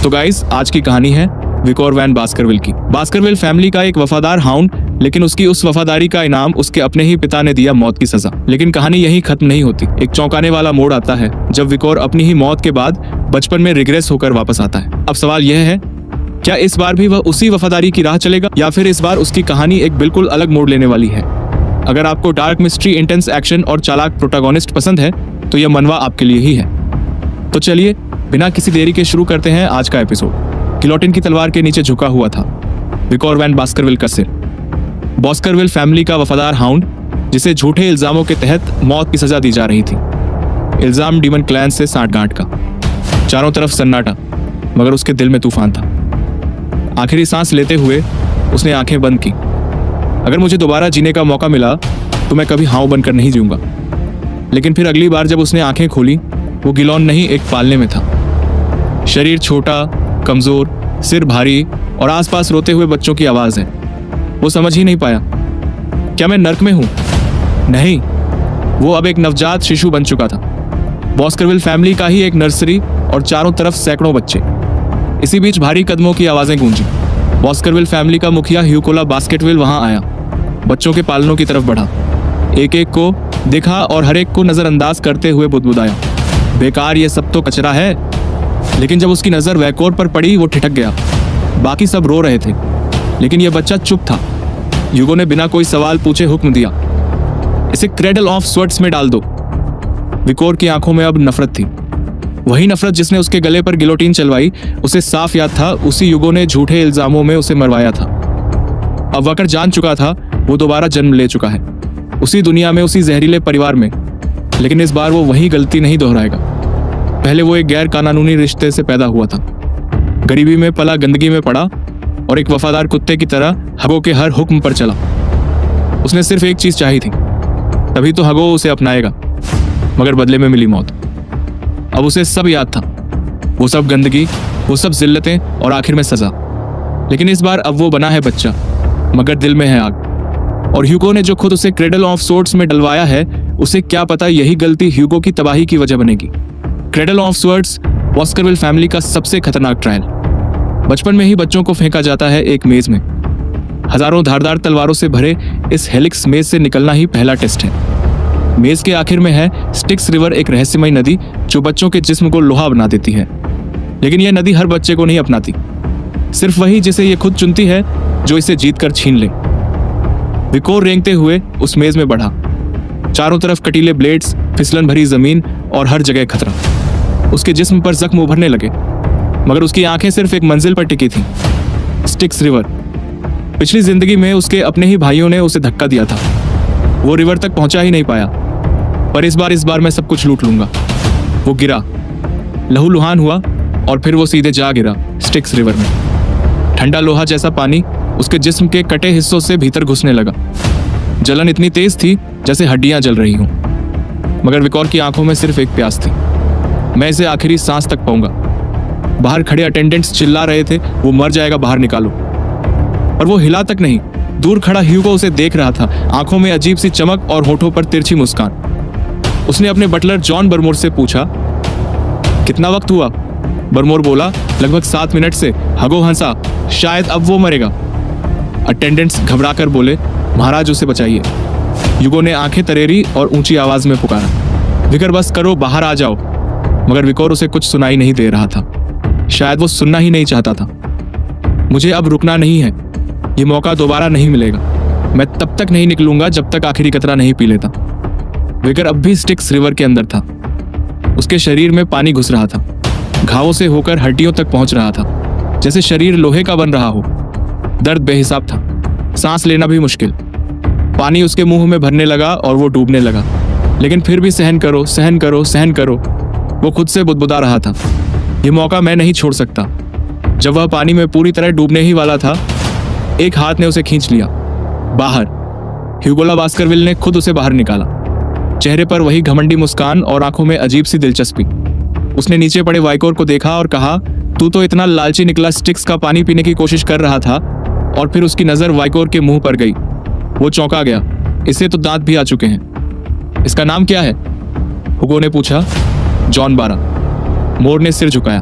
तो गाइस, आज की कहानी है विकोर वैन बास्करविल की। बास्करविल फैमिली का एक वफादार हाउंड, लेकिन उसकी उस वफादारी का इनाम उसके अपने ही पिता ने दिया मौत की सजा। लेकिन कहानी यही खत्म नहीं होती। एक चौंकाने वाला मोड़ आता है जब विकोर अपनी ही मौत के बाद बचपन में रिग्रेस होकर वापस आता है। अब सवाल यह है, क्या इस बार भी वह उसी वफादारी की राह चलेगा या फिर इस बार उसकी कहानी एक बिल्कुल अलग मोड़ लेने वाली है? अगर आपको डार्क मिस्ट्री, इंटेंस एक्शन और चालाक प्रोटैगनिस्ट पसंद है तो यह मनवा आपके लिए ही है। तो चलिए बिना किसी देरी के शुरू करते हैं आज का एपिसोड। गिलोटिन की तलवार के नीचे झुका हुआ था विकोर वैन बास्करविल का सिर। बास्करविल फैमिली का वफादार हाउंड, जिसे झूठे इल्जामों के तहत मौत की सजा दी जा रही थी। इल्जाम डीमन क्लैन से सांठगांठ का। चारों तरफ सन्नाटा, मगर उसके दिल में तूफान था। आखिरी सांस लेते हुए उसने आंखें बंद की। अगर मुझे दोबारा जीने का मौका मिला तो मैं कभी हाव बनकर नहीं जीऊंगा। लेकिन फिर अगली बार जब उसने आंखें खोली, वो गिलोन नहीं, एक पालने में था। शरीर छोटा, कमजोर, सिर भारी और आसपास रोते हुए बच्चों की आवाज है। वो समझ ही नहीं पाया, क्या मैं नर्क में हूं? नहीं, वो अब एक नवजात शिशु बन चुका था। बास्करविल फैमिली का ही एक नर्सरी और चारों तरफ सैकड़ों बच्चे। इसी बीच भारी कदमों की आवाजें गूंजी। बास्करविल फैमिली का मुखिया ह्यूकोला बास्केटविल वहां आया। बच्चों के पालनों की तरफ बढ़ा, एक एक को देखा और हर एक को नजरअंदाज करते हुए बुदबुदाया, बेकार, ये सब तो कचरा है। लेकिन जब उसकी नजर वैकोर पर पड़ी, वो ठिठक गया। बाकी सब रो रहे थे, लेकिन यह बच्चा चुप था। ह्यूगो ने बिना कोई सवाल पूछे हुक्म दिया, इसे क्रेडल ऑफ स्वर्ड्स में डाल दो। विकोर की आंखों में अब नफरत थी। वही नफरत जिसने उसके गले पर गिलोटिन चलवाई। उसे साफ याद था, उसी ह्यूगो ने झूठे इल्जामों में उसे मरवाया था। अब वाकर जान चुका था वो दोबारा जन्म ले चुका है, उसी दुनिया में, उसी जहरीले परिवार में। लेकिन इस बार वो वही गलती नहीं दोहराएगा। पहले वो एक गैर कानूनी रिश्ते से पैदा हुआ था, गरीबी में पला, गंदगी में पड़ा और एक वफादार कुत्ते की तरह हगो के हर हुक्म पर चला। उसने सिर्फ एक चीज चाही थी, तभी तो हगो उसे अपनाएगा, मगर बदले में मिली मौत। अब उसे सब याद था, वो सब गंदगी, वो सब जिल्लतें और आखिर में सजा। लेकिन इस बार अब वो बना है बच्चा, मगर दिल में है आग। और ह्यूगो ने जो खुद उसे क्रेडल ऑफ स्वर्ड्स में डलवाया है, उसे क्या पता यही गलती ह्यूगो की तबाही की वजह बनेगी। Cradle of swords Baskerville family का सबसे खतरनाक ट्रायल। बचपन में ही बच्चों को फेंका जाता है एक मेज में। हजारों धारदार तलवारों से भरे इस हेलिक्स मेज से निकलना ही पहला टेस्ट है। मेज के आखिर में है स्टिक्स रिवर, एक रहस्यमय नदी जो बच्चों के जिस्म को लोहा बना देती है। लेकिन यह नदी हर बच्चे को नहीं अपनाती, सिर्फ वही जिसे यह खुद चुनती है, जो इसे जीत कर छीन ले। विकोर रेंगते हुए उस मेज में बढ़ा। चारों तरफ कटीले ब्लेड्स, फिसलन भरी जमीन और हर जगह खतरा। उसके जिस्म पर जख्म उभरने लगे, मगर उसकी आंखें सिर्फ एक मंजिल पर टिकी थीं, स्टिक्स रिवर। पिछली जिंदगी में उसके अपने ही भाइयों ने उसे धक्का दिया था, वो रिवर तक पहुंचा ही नहीं पाया। पर इस बार मैं सब कुछ लूट लूंगा। वो गिरा, लहूलुहान हुआ और फिर वो सीधे जा गिरा स्टिक्स रिवर में। ठंडा लोहा जैसा पानी उसके जिस्म के कटे हिस्सों से भीतर घुसने लगा। जलन इतनी तेज थी जैसे हड्डियां जल रही हों। मगर विकोर की आंखों में सिर्फ एक प्यास थी, मैं इसे आखिरी सांस तक पाऊंगा। बाहर खड़े अटेंडेंट्स चिल्ला रहे थे, वो मर जाएगा, बाहर निकालो। और वो हिला तक नहीं। दूर खड़ा ह्यूगो उसे देख रहा था, आंखों में अजीब सी चमक और होठों पर तिरछी मुस्कान। उसने अपने बटलर जॉन बरमोर से पूछा, कितना वक्त हुआ? बरमोर बोला, लगभग 7 मिनट से। हगो हंसा, शायद अब वो मरेगा। अटेंडेंट्स घबराकर बोले, महाराज उसे बचाइए। ह्यूगो ने आंखें तरेरी और ऊंची आवाज में पुकारा, विकर बस करो, बाहर आ जाओ। मगर विकोर उसे कुछ सुनाई नहीं दे रहा था, शायद वो सुनना ही नहीं चाहता था। मुझे अब रुकना नहीं है, ये मौका दोबारा नहीं मिलेगा। मैं तब तक नहीं निकलूंगा जब तक आखिरी कतरा नहीं पी लेता। विकर अब भी स्टिक्स रिवर के अंदर था। उसके शरीर में पानी घुस रहा था, घावों से होकर हड्डियों तक पहुंच रहा था, जैसे शरीर लोहे का बन रहा हो। दर्द बेहिसाब था, सांस लेना भी मुश्किल। पानी उसके मुंह में भरने लगा और वो डूबने लगा। लेकिन फिर भी सहन करो, सहन करो, सहन करो, वो खुद से बुदबुदा रहा था। ये मौका मैं नहीं छोड़ सकता। जब वह पानी में पूरी तरह डूबने ही वाला था, एक हाथ ने उसे खींच लिया बाहर। ह्यूगोला बास्करविल ने खुद उसे बाहर निकाला, चेहरे पर वही घमंडी मुस्कान और आंखों में अजीब सी दिलचस्पी। उसने नीचे पड़े वाइकोर को देखा और कहा, तू तो इतना लालची निकला, स्टिक्स का पानी पीने की कोशिश कर रहा था। और फिर उसकी नजर वाइकोर के मुंह पर गई। वो चौंका गया, इसे तो दांत भी आ चुके हैं। इसका नाम क्या है? हुगो ने पूछा। जॉन 12। मोर ने सिर झुकाया।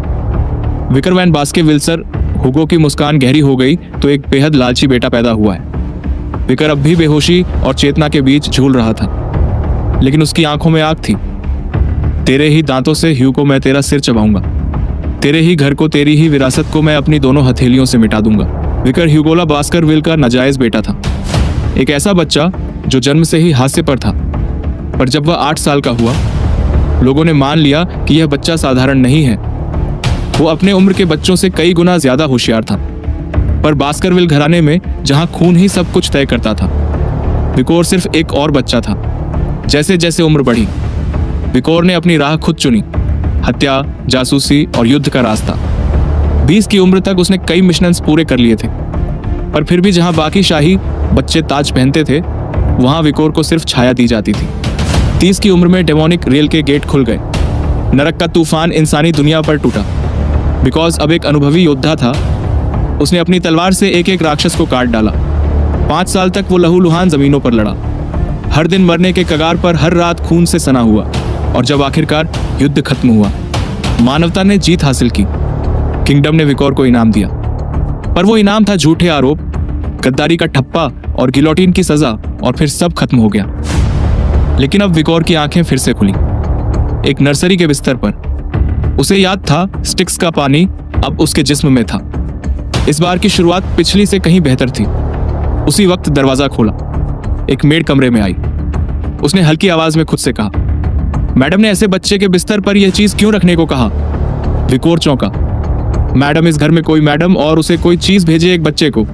विकर वैन बास्केविल सर हुगो की मुस्कान गहरी हो गई तो एक बेहद लालची बेटा पैदा हुआ है। विकर अब भी बेहोशी और चेतना के बीच झूल रहा था, लेकिन उसकी आंखों में आग थी। तेरे ही दांतों से ह्यूगो मैं तेरा सिर चबाऊंगा, तेरे ही घर को, तेरी ही विरासत को मैं अपनी दोनों हथेलियों से मिटा दूंगा। विकर ह्यूगोला बास्करविल का नाजायज बेटा था, एक ऐसा बच्चा जो जन्म से ही हास्य पर था। पर जब वह 8 साल का हुआ, लोगों ने मान लिया कि यह बच्चा साधारण नहीं है। वो अपने उम्र के बच्चों से कई गुना ज्यादा होशियार था। पर बास्करविल घराने में जहां खून ही सब कुछ तय करता था, विकोर सिर्फ एक और बच्चा था। जैसे जैसे उम्र बढ़ी, विकोर ने अपनी राह खुद चुनी, हत्या, जासूसी और युद्ध का रास्ता। 20 की उम्र तक उसने कई मिशंस पूरे कर लिए थे, पर फिर भी जहां बाकी शाही बच्चे ताज पहनते थे, वहां विकोर को सिर्फ छाया दी जाती थी। 30 की उम्र में डेमोनिक रेल के गेट खुल गए। नरक का तूफान इंसानी दुनिया पर टूटा। बिकॉज अब एक अनुभवी योद्धा था, उसने अपनी तलवार से एक एक राक्षस को काट डाला। 5 साल तक वो लहूलुहान जमीनों पर लड़ा, हर दिन मरने के कगार पर, हर रात खून से सना हुआ। और जब आखिरकार युद्ध खत्म हुआ, मानवता ने जीत हासिल की, किंगडम ने विकोर को इनाम दिया। पर वो इनाम था झूठे आरोप, गद्दारी का ठप्पा और गिलोटिन की सजा, और फिर सब खत्म हो गया। लेकिन अब विकोर की आंखें फिर से खुली, एक नर्सरी के बिस्तर पर। उसे याद था स्टिक्स का पानी अब उसके जिस्म में था। इस बार की शुरुआत पिछली से कहीं बेहतर थी। उसी वक्त दरवाजा खोला, एक मेड कमरे में आई। उसने हल्की आवाज में खुद से कहा, मैडम ने ऐसे बच्चे के बिस्तर पर यह चीज क्यों रखने को कहा? विकोर चौंका। मैडम, इस घर में कोई मैडम और उसे कोई चीज भेजे एक बच्चे को।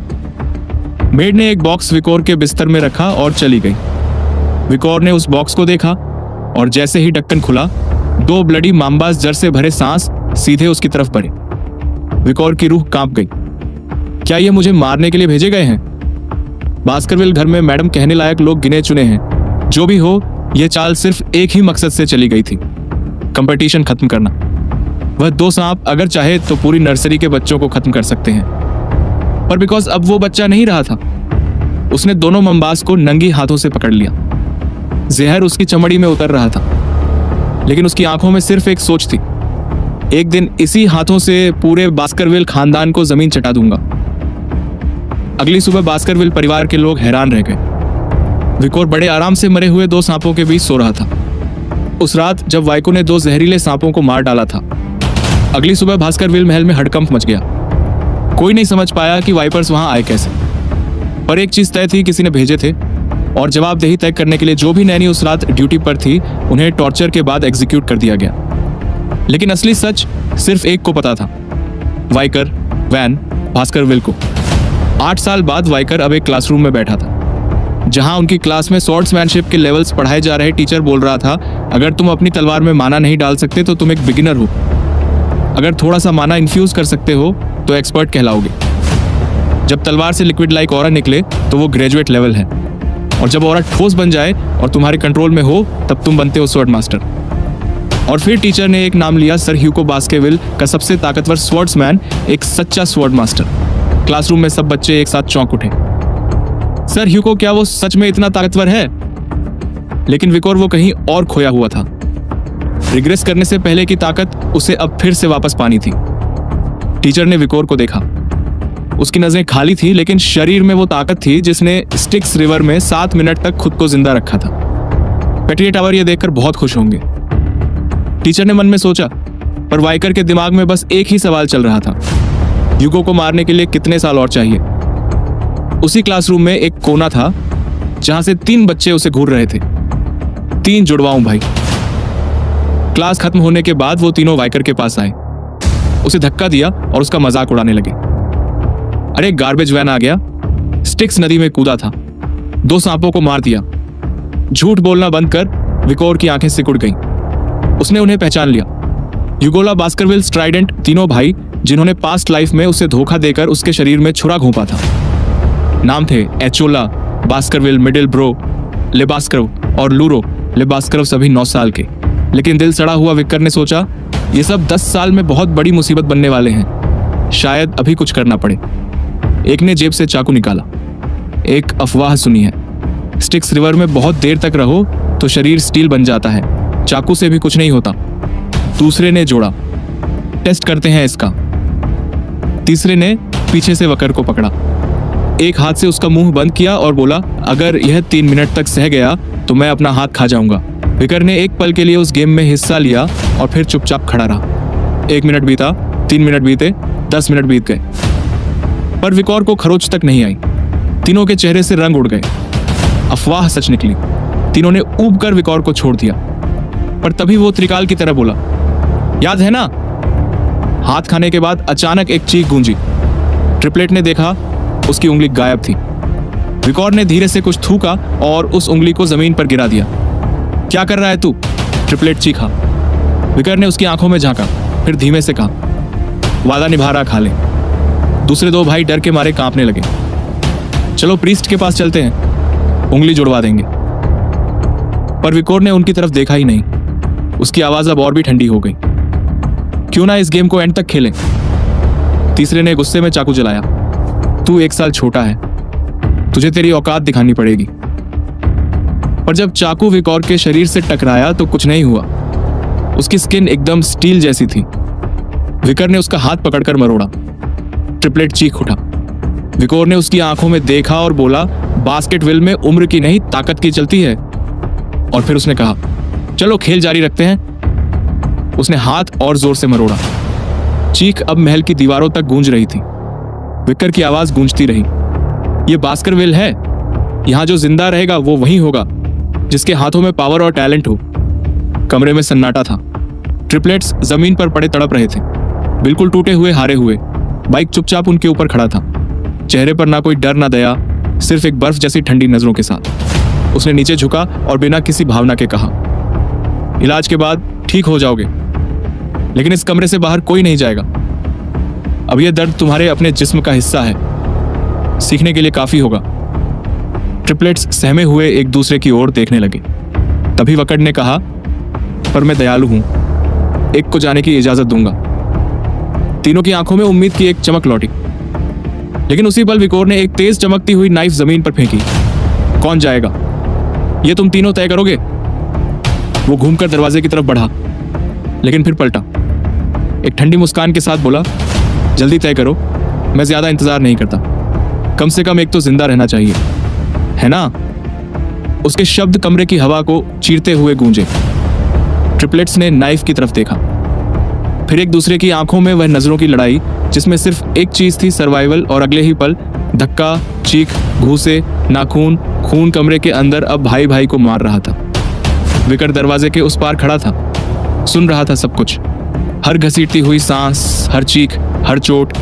मेड ने एक बॉक्स विकोर के बिस्तर में रखा और चली गई। विकोर ने उस बॉक्स को देखा और जैसे ही ढक्कन खुला, 2 ब्लडी माम्बास जर से भरे सांस सीधे उसकी तरफ बढ़े। विकोर की रूह कांप गई। क्या ये मुझे मारने के लिए भेजे गए हैं? बास्करविल घर में मैडम कहने लायक लोग गिने चुने हैं। जो भी हो, यह चाल सिर्फ एक ही मकसद से चली गई थी, कंपटीशन खत्म करना। वह 2 सांप अगर चाहे तो पूरी नर्सरी के बच्चों को खत्म कर सकते हैं। पर बिकॉज अब वो बच्चा नहीं रहा था, उसने दोनों मम्बास को नंगी हाथों से पकड़ लिया। जहर उसकी चमड़ी में उतर रहा था, लेकिन उसकी आंखों में सिर्फ एक सोच थी, एक दिन इसी हाथों से पूरे बास्करविल खानदान को जमीन चटा दूंगा। अगली सुबह बास्करविल परिवार के लोग हैरान रह गए। विकोर बड़े आराम से मरे हुए 2 सांपों के बीच सो रहा था। उस रात जब वाइको ने 2 जहरीले सांपों को मार डाला था, अगली सुबह बास्करविल महल में हड़कंप मच गया। कोई नहीं समझ पाया कि वाइपर्स वहां आए कैसे। पर एक चीज तय थी, किसी ने भेजे थे, और जवाबदेही तय करने के लिए जो भी नैनी उस रात ड्यूटी पर थी, उन्हें टॉर्चर के बाद एग्जीक्यूट कर दिया गया। लेकिन असली सच सिर्फ एक को पता था, वाइकर वैन बास्करविल को। 8 साल बाद वाइकर अब एक क्लासरूम में बैठा था, जहां उनकी क्लास में स्वॉर्ड्समैनशिप के लेवल्स पढ़ाए जा रहे। टीचर बोल रहा था, अगर तुम अपनी तलवार में माना नहीं डाल सकते तो तुम एक बिगिनर हो। अगर थोड़ा सा माना इन्फ्यूज कर सकते हो तो एक्सपर्ट कहलाओगे। जब तलवार से लिक्विड लाइक ऑरा निकले तो वो ग्रेजुएट लेवल है, और जब ऑरा ठोस बन जाए और तुम्हारे कंट्रोल में हो, तब तुम बनते हो स्वॉर्ड मास्टर। और फिर टीचर ने एक नाम लिया, सर ह्यूगो बास्केविल का सबसे ताकतवर स्वॉर्ड्समैन, एक सच्चा स्वॉर्ड मास्टर। क्लासरूम में सब बच्चे एक साथ चौंक उठे। सर ह्यूगो, क्या वो सच में इतना ताकतवर है? लेकिन विकोर वो कहीं और खोया हुआ था। रिग्रेस करने से पहले की ताकत उसे अब फिर से वापस पानी थी। टीचर ने विकोर को देखा। उसकी नजरें खाली थी, लेकिन शरीर में वो ताकत थी जिसने स्टिक्स रिवर में 7 मिनट तक खुद को जिंदा रखा था। पेट्रिया टावर ये देखकर बहुत खुश होंगे, टीचर ने मन में सोचा। पर वाइकर के दिमाग में बस एक ही सवाल चल रहा था, ह्यूगो को मारने के लिए कितने साल और चाहिए? उसी क्लासरूम में एक कोना था जहां से 3 बच्चे उसे घूर रहे थे। 3 जुड़वाओं भाई। क्लास खत्म होने के बाद वो तीनों वाइकर के पास आए, उसे धक्का दिया और उसका मजाक उड़ाने लगे। अरे गार्बेज वैन आ गया। स्टिक्स नदी में कूदा था, 2 सांपों को मार दिया। झूठ बोलना बंद कर। विकोर की आंखें सिकुड़ गईं। उसने उन्हें पहचान लिया। ह्यूगोला बास्करविल स्ट्राइडेंट, तीनों भाई जिन्होंने पास्ट लाइफ में उसे धोखा देकर उसके शरीर में छुरा घोंपा था। नाम थे एचोला बास्करविल, मिडिल ब्रो लेबास्करव और लूरो लेबास्करव, सभी 9 साल के। लेकिन दिल सड़ा हुआ विकर ने सोचा, ये सब 10 साल में बहुत बड़ी मुसीबत बनने वाले हैं, शायद अभी कुछ करना पड़े। एक ने जेब से चाकू निकाला। एक अफवाह सुनी है, स्टिक्स रिवर में बहुत देर तक रहो तो शरीर स्टील बन जाता है, चाकू से भी कुछ नहीं होता। दूसरे ने जोड़ा, टेस्ट करते हैं इसका। तीसरे ने पीछे से वकर को पकड़ा, एक हाथ से उसका मुंह बंद किया और बोला, अगर यह 3 मिनट तक सह गया तो मैं अपना हाथ खा जाऊंगा। विकर ने एक पल के लिए उस गेम में हिस्सा लिया और फिर चुपचाप खड़ा रहा। 1 मिनट बीता, 3 मिनट बीते, 10 मिनट बीत गए, पर विकोर को खरोच तक नहीं आई। तीनों के चेहरे से रंग उड़ गए। अफवाह सच निकली। तीनों ने ऊब कर विकोर को छोड़ दिया, पर तभी वो त्रिकाल की तरह बोला, याद है ना? हाथ खाने के बाद अचानक एक चीख गूंजी। ट्रिपलेट ने देखा, उसकी उंगली गायब थी। विकोर ने धीरे से कुछ थूका और उस उंगली को जमीन पर गिरा दिया। क्या कर रहा है तू? ट्रिपलेट चीखा। विकर ने उसकी आंखों में झांका, फिर धीमे से कहा, वादा निभा रहा खा ले। दूसरे 2 भाई डर के मारे कांपने लगे। चलो प्रीस्ट के पास चलते हैं, उंगली जुड़वा देंगे। पर विकोर ने उनकी तरफ देखा ही नहीं। उसकी आवाज अब और भी ठंडी हो गई। क्यों ना इस गेम को एंड तक खेलें? तीसरे ने गुस्से में चाकू चलाया। तू 1 साल छोटा है, तुझे तेरी औकात दिखानी पड़ेगी। पर जब चाकू विकोर के शरीर से टकराया तो कुछ नहीं हुआ। उसकी स्किन एकदम स्टील जैसी थी। विकर ने उसका हाथ पकड़कर मरोड़ा। ट्रिपलेट चीख उठा। विकोर ने उसकी आंखों में देखा और बोला, बास्केटविल में उम्र की नहीं ताकत की चलती है। और फिर उसने कहा, चलो खेल जारी रखते हैं। उसने हाथ और जोर से मरोड़ा। चीख अब महल की दीवारों तक गूंज रही थी। विकर की आवाज गूंजती रही, ये बास्करविल है। यहां जो जिंदा रहेगा वो वही होगा जिसके हाथों में पावर और टैलेंट हो। कमरे में सन्नाटा था। ट्रिपलेट्स जमीन पर पड़े तड़प रहे थे, बिल्कुल टूटे हुए, हारे हुए। बाइक चुपचाप उनके ऊपर खड़ा था, चेहरे पर ना कोई डर ना दया, सिर्फ एक बर्फ जैसी ठंडी नजरों के साथ। उसने नीचे झुका और बिना किसी भावना के कहा, इलाज के बाद ठीक हो जाओगे, लेकिन इस कमरे से बाहर कोई नहीं जाएगा। अब यह दर्द तुम्हारे अपने जिस्म का हिस्सा है, सीखने के लिए काफी होगा। ट्रिपलेट्स सहमे हुए एक दूसरे की ओर देखने लगे। तभी वकड़ ने कहा, पर मैं दयालु हूं, एक को जाने की इजाजत दूंगा। तीनों की आंखों में उम्मीद की एक चमक लौटी, लेकिन उसी पल विकोर ने एक तेज चमकती हुई नाइफ जमीन पर फेंकी। कौन जाएगा? ये तुम तीनों तय करोगे। वो घूमकर दरवाजे की तरफ बढ़ा, लेकिन फिर पलटा। एक ठंडी मुस्कान के साथ बोला, जल्दी तय करो, मैं ज्यादा इंतजार नहीं करता। कम से कम एक तो जिंदा रहना चाहिए, है ना? उसके शब्द कमरे की हवा को चीरते हुए गूंजे। ट्रिपलेट्स ने नाइफ की तरफ देखा, फिर एक दूसरे की आंखों में वह नजरों की लड़ाई जिसमें सिर्फ एक चीज थी, सर्वाइवल। और अगले ही पल धक्का, चीख, घूसे, नाखून, खून कमरे के अंदर अब भाई भाई को मार रहा था। विकर दरवाजे के उस पार खड़ा था, सुन रहा था सब कुछ, हर घसीटती हुई सांस, हर चीख, हर चोट,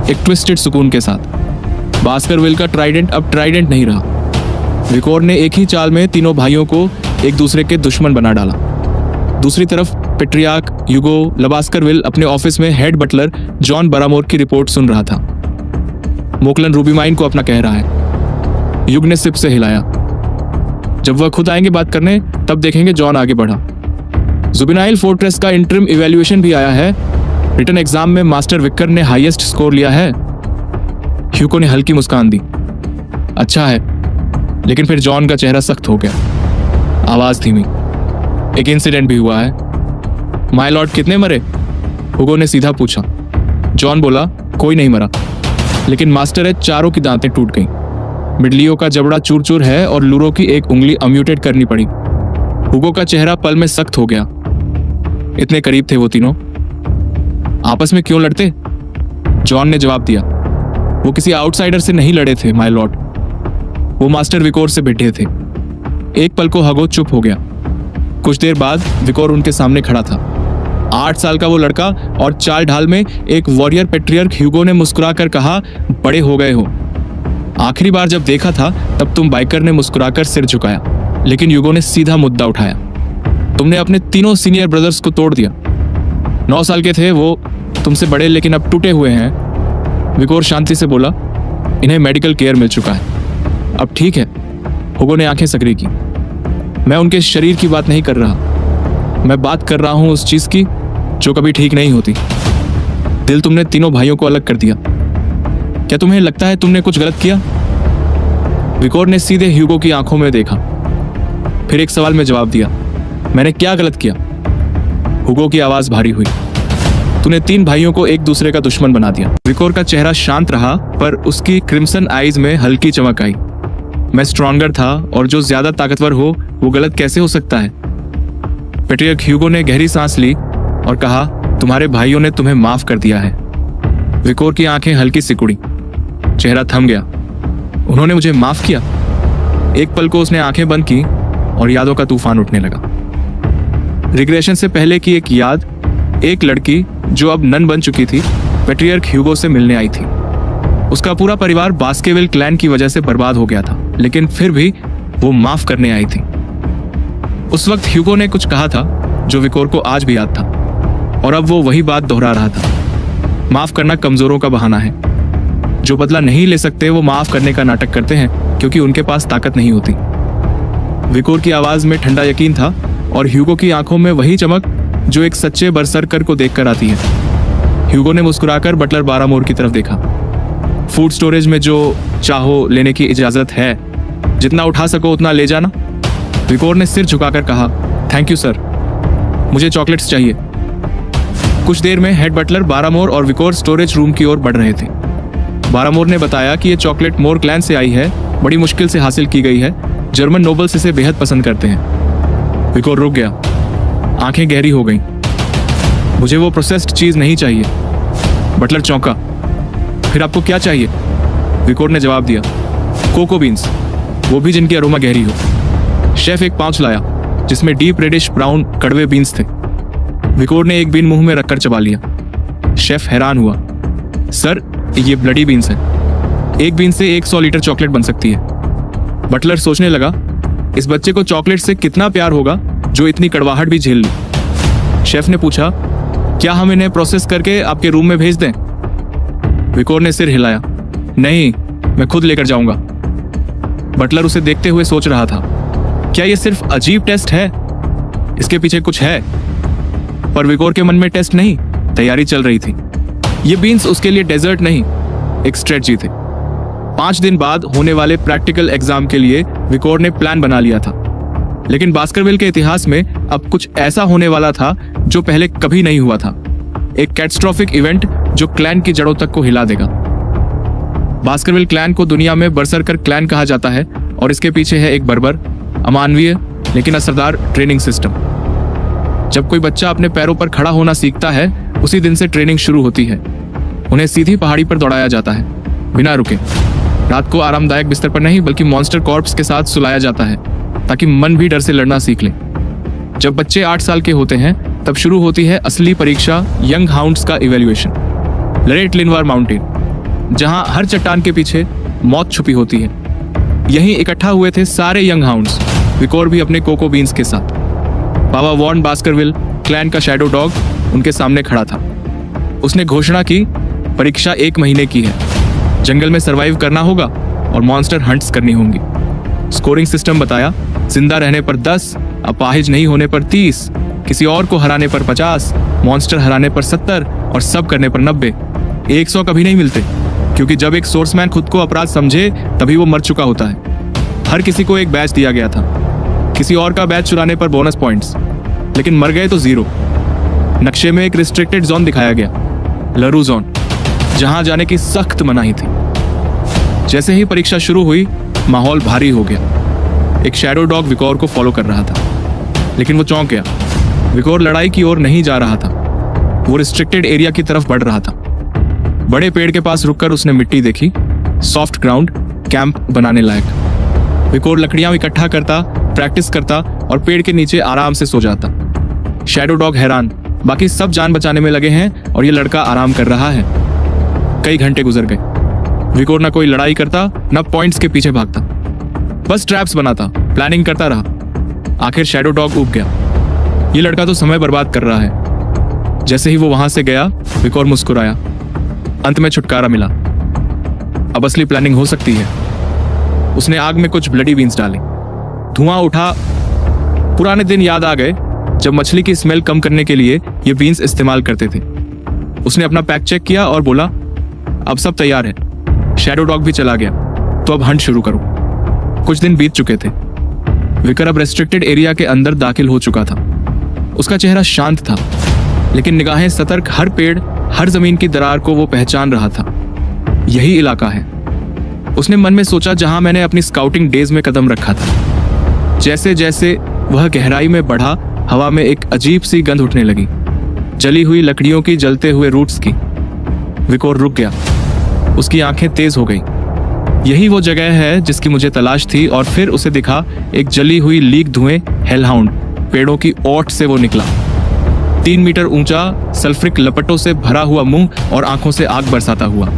एक ट्विस्टेड सुकून के साथ। बास्करविल का ट्राइडेंट अब ट्राइडेंट नहीं रहा। विकोर ने एक ही चाल में तीनों भाइयों को एक दूसरे के दुश्मन बना डाला। दूसरी तरफ पेट्रियार्क यूगो लबास्करविल अपने ऑफिस में हेड बटलर जॉन बरामोर की रिपोर्ट सुन रहा था। मोकलन रूबीमाइन को अपना कह रहा है। युग ने सिप से हिलाया। जब वह खुद आएंगे बात करने, तब देखेंगे। जॉन आगे बढ़ा। जुबिनाइल फोर्ट्रेस का इंटरिम इवैल्यूएशन भी आया है। रिटन एग्जाम में मास्टर विकर ने हाईएस्ट स्कोर लिया है। ह्यूगो ने हल्की मुस्कान दी। अच्छा है, लेकिन फिर जॉन का चेहरा सख्त हो गया, आवाज धीमी। एक इंसिडेंट भी हुआ है। माय लॉर्ड, कितने मरे? ह्यूगो ने सीधा पूछा। जॉन बोला, कोई नहीं मरा, लेकिन मास्टर है चारों की दांतें टूट गईं। मिडलियो का जबड़ा चूर चूर है और लूरो की एक उंगली अम्यूटेट करनी पड़ी। ह्यूगो का चेहरा पल में सख्त हो गया। इतने करीब थे वो तीनों, आपस में क्यों लड़ते? जॉन ने जवाब दिया, वो किसी आउटसाइडर से नहीं लड़े थे माय लॉर्ड, वो मास्टर विकोर से भिड़े थे। एक पल को ह्यूगो चुप हो गया। कुछ देर बाद विकोर उनके सामने खड़ा था। 8 साल का वो लड़का और चाल ढाल में एक वॉरियर पेट्रियर्क। ह्यूगो ने मुस्कुराकर कहा, बड़े हो गए हो। आखिरी बार जब देखा था तब तुम बाइकर ने मुस्कुराकर सिर झुकाया, लेकिन ह्यूगो ने सीधा मुद्दा उठाया। तुमने अपने तीनों सीनियर ब्रदर्स को तोड़ दिया। 9 साल के थे वो, तुमसे बड़े, लेकिन अब टूटे हुए हैं। विकोर शांति से बोला, इन्हें मेडिकल केयर मिल चुका है, अब ठीक है। ह्यूगो ने आंखें सकरी की। मैं उनके शरीर की बात नहीं कर रहा, मैं बात कर रहा हूं उस चीज की जो कभी ठीक नहीं होती। दिल तुमने तीनों भाइयों को अलग कर दिया। क्या तुम्हें लगता है तुमने कुछ गलत किया? विकोर ने सीधे ह्यूगो की आंखों में देखा, फिर एक सवाल में जवाब दिया, मैंने क्या गलत किया? ह्यूगो की आवाज भारी हुई। तूने 3 भाइयों को एक दूसरे का दुश्मन बना दिया। विकोर का चेहरा शांत रहा, पर उसकी क्रिम्सन आईज में हल्की चमक आई। मैं स्ट्रॉन्गर था, और जो ज्यादा ताकतवर हो वो गलत कैसे हो सकता है? पेट्रियर्क ह्यूगो ने गहरी सांस ली और कहा, तुम्हारे भाइयों ने तुम्हें माफ कर दिया है। विकोर की आंखें हल्की सिकुड़ी, चेहरा थम गया। उन्होंने मुझे माफ किया? एक पल को उसने आंखें बंद की और यादों का तूफान उठने लगा। रिग्रेशन से पहले की एक याद, एक लड़की जो अब नन बन चुकी थी, पेट्रियर्क ह्यूगो से मिलने आई थी। उसका पूरा परिवार बास्केविल क्लैन की वजह से बर्बाद हो गया था, लेकिन फिर भी वो माफ करने आई थी। उस वक्त ह्यूगो ने कुछ कहा था जो विकोर को आज भी याद था, और अब वो वही बात दोहरा रहा था। माफ करना कमजोरों का बहाना है। जो बदला नहीं ले सकते वो माफ करने का नाटक करते हैं क्योंकि उनके पास ताकत नहीं होती। विकोर की आवाज में ठंडा यकीन था, और ह्यूगो की आंखों में वही चमक जो एक सच्चे बरसरकर को देखकर आती है। ह्यूगो ने मुस्कुराकर बटलर बारामोर की तरफ देखा। फूड स्टोरेज में जो चाहो लेने की इजाजत है, जितना उठा सको उतना ले जाना। विकोर ने सिर झुकाकर कहा, थैंक यू सर, मुझे चॉकलेट्स चाहिए। कुछ देर में हेड बटलर बारामोर और विकोर स्टोरेज रूम की ओर बढ़ रहे थे। बारामोर ने बताया कि ये चॉकलेट मोर क्लैन से आई है, बड़ी मुश्किल से हासिल की गई है। जर्मन नोबल्स इसे बेहद पसंद करते हैं। विकोर रुक गया, आंखें गहरी हो गईं। मुझे वो प्रोसेस्ड चीज नहीं चाहिए। बटलर चौंका, फिर आपको क्या चाहिए? विकोर ने जवाब दिया, कोको बीन्स, वो भी जिनकी अरोमा गहरी हो। शेफ एक पाउच लाया जिसमें डीप रेडिश ब्राउन कड़वे बीन्स थे। विकोर ने एक बीन मुंह में रखकर चबा लिया। शेफ हैरान हुआ, सर ये ब्लडी बीन्स हैं। एक बीन से 100 लीटर चॉकलेट बन सकती है। बटलर सोचने लगा, इस बच्चे को चॉकलेट से कितना प्यार होगा जो इतनी कड़वाहट भी झेल ली। शेफ ने पूछा, क्या हम इन्हें प्रोसेस करके आपके रूम में भेज दें? विकोर ने सिर हिलाया, नहीं, मैं खुद लेकर जाऊंगा। बटलर उसे देखते हुए सोच रहा था, क्या यह सिर्फ अजीब टेस्ट है? इसके पीछे कुछ है? पर विकोर के मन में टेस्ट नहीं, तैयारी चल रही थी। ये बीन्स उसके लिए डेजर्ट नहीं, एक स्ट्रेटजी थे। 5 दिन बाद होने वाले प्रैक्टिकल एग्जाम के लिए विकोर ने प्लान बना लिया था, लेकिन बास्करविल के इतिहास में अब कुछ ऐसा होने वाला था जो पहले कभी नहीं हुआ था। एक कैटास्ट्रोफिक इवेंट जो क्लैन की जड़ों तक को हिला देगा। बास्करविल क्लैन को दुनिया में बरसरकर क्लैन कहा जाता है, और इसके पीछे है एक बर्बर, अमानवीय लेकिन असरदार ट्रेनिंग सिस्टम। जब कोई बच्चा अपने पैरों पर खड़ा होना सीखता है, उसी दिन से ट्रेनिंग शुरू होती है। उन्हें सीधी पहाड़ी पर दौड़ाया जाता है, बिना रुके। रात को आरामदायक बिस्तर पर नहीं, बल्कि मॉन्स्टर कॉर्प्स के साथ सुलाया जाता है, ताकि मन भी डर से लड़ना सीख ले। जब बच्चे 8 साल के होते हैं, तब शुरू होती है असली परीक्षा, यंग हाउंड्स का इवैल्यूएशन। लरेट लिनवार माउंटेन, जहां हर चट्टान के पीछे मौत छुपी होती है। यहीं इकट्ठा हुए थे सारे यंग हाउंड्स, विकोर भी अपने कोको बीन्स के साथ। बाबा वॉर्न बास्करविल, क्लैन का शैडो डॉग, उनके सामने खड़ा था। उसने घोषणा की, परीक्षा 1 महीने की है। जंगल में सरवाइव करना होगा और मॉन्स्टर हंट्स करनी होंगी। स्कोरिंग सिस्टम बताया, जिंदा रहने पर 10, अपाहिज नहीं होने पर 30, किसी और को हराने पर 50, मॉन्स्टर हराने पर 70 और सब करने पर 90। 100 कभी नहीं मिलते, क्योंकि जब एक सोर्समैन खुद को अपराध समझे तभी वो मर चुका होता है। हर किसी को एक बैच दिया गया था, किसी और का बैच चुराने पर बोनस पॉइंट्स, लेकिन मर गए तो 0। नक्शे में एक रिस्ट्रिक्टेड जोन दिखाया गया, लरू जोन, जहां जाने की सख्त मनाही थी। जैसे ही परीक्षा शुरू हुई, माहौल भारी हो गया। एक शैडो डॉग विकोर को फॉलो कर रहा था, लेकिन वो चौंक गया। विकोर लड़ाई की ओर नहीं जा रहा था, वो रिस्ट्रिक्टेड एरिया की तरफ बढ़ रहा था। बड़े पेड़ के पास रुककर उसने मिट्टी देखी, सॉफ्ट ग्राउंड, कैंप बनाने लायक। विकोर लकड़ियां इकट्ठा करता, प्रैक्टिस करता और पेड़ के नीचे आराम से सो जाता। शैडो डॉग हैरान, बाकी सब जान बचाने में लगे हैं और ये लड़का आराम कर रहा है। कई घंटे गुजर गए। विकोर ना कोई लड़ाई करता, ना पॉइंट्स के पीछे भागता, बस ट्रैप्स बनाता, प्लानिंग करता रहा। आखिर शैडो डॉग उब गया, ये लड़का तो समय बर्बाद कर रहा है। जैसे ही वो वहां से गया, विकोर मुस्कुराया। अंत में छुटकारा मिला, अब असली प्लानिंग हो सकती है। उसने आग में कुछ ब्लडी बीन्स डाले, धुआं उठा। पुराने दिन याद आ गए जब मछली की स्मेल कम करने के लिए ये बीन्स इस्तेमाल करते थे। उसने अपना पैक चेक किया और बोला, अब सब तैयार है। शैडो डॉग भी चला गया, तो अब हंट शुरू करो। कुछ दिन बीत चुके थे। विकर अब रेस्ट्रिक्टेड एरिया के अंदर दाखिल हो चुका था। उसका चेहरा शांत था, लेकिन निगाहें सतर्क, हर पेड़, हर जमीन की दरार को वो पहचान रहा था। यही इलाका है, उसने मन में सोचा, जहां मैंने अपनी स्काउटिंग डेज में कदम रखा था। जैसे जैसे वह गहराई में बढ़ा, हवा में एक अजीब सी गंध उठने लगी, जली हुई लकड़ियों की, जलते हुए रूट्स की। विकोर रुक गया, उसकी आंखें तेज हो गई। यही वो जगह है जिसकी मुझे तलाश थी। और फिर उसे दिखा एक जली हुई लीक धुएं हेलहाउंड। पेड़ों की ओट से वो निकला, 3 मीटर ऊंचा, सल्फ्रिक लपटों से भरा हुआ मुंह और आंखों से आग बरसाता हुआ।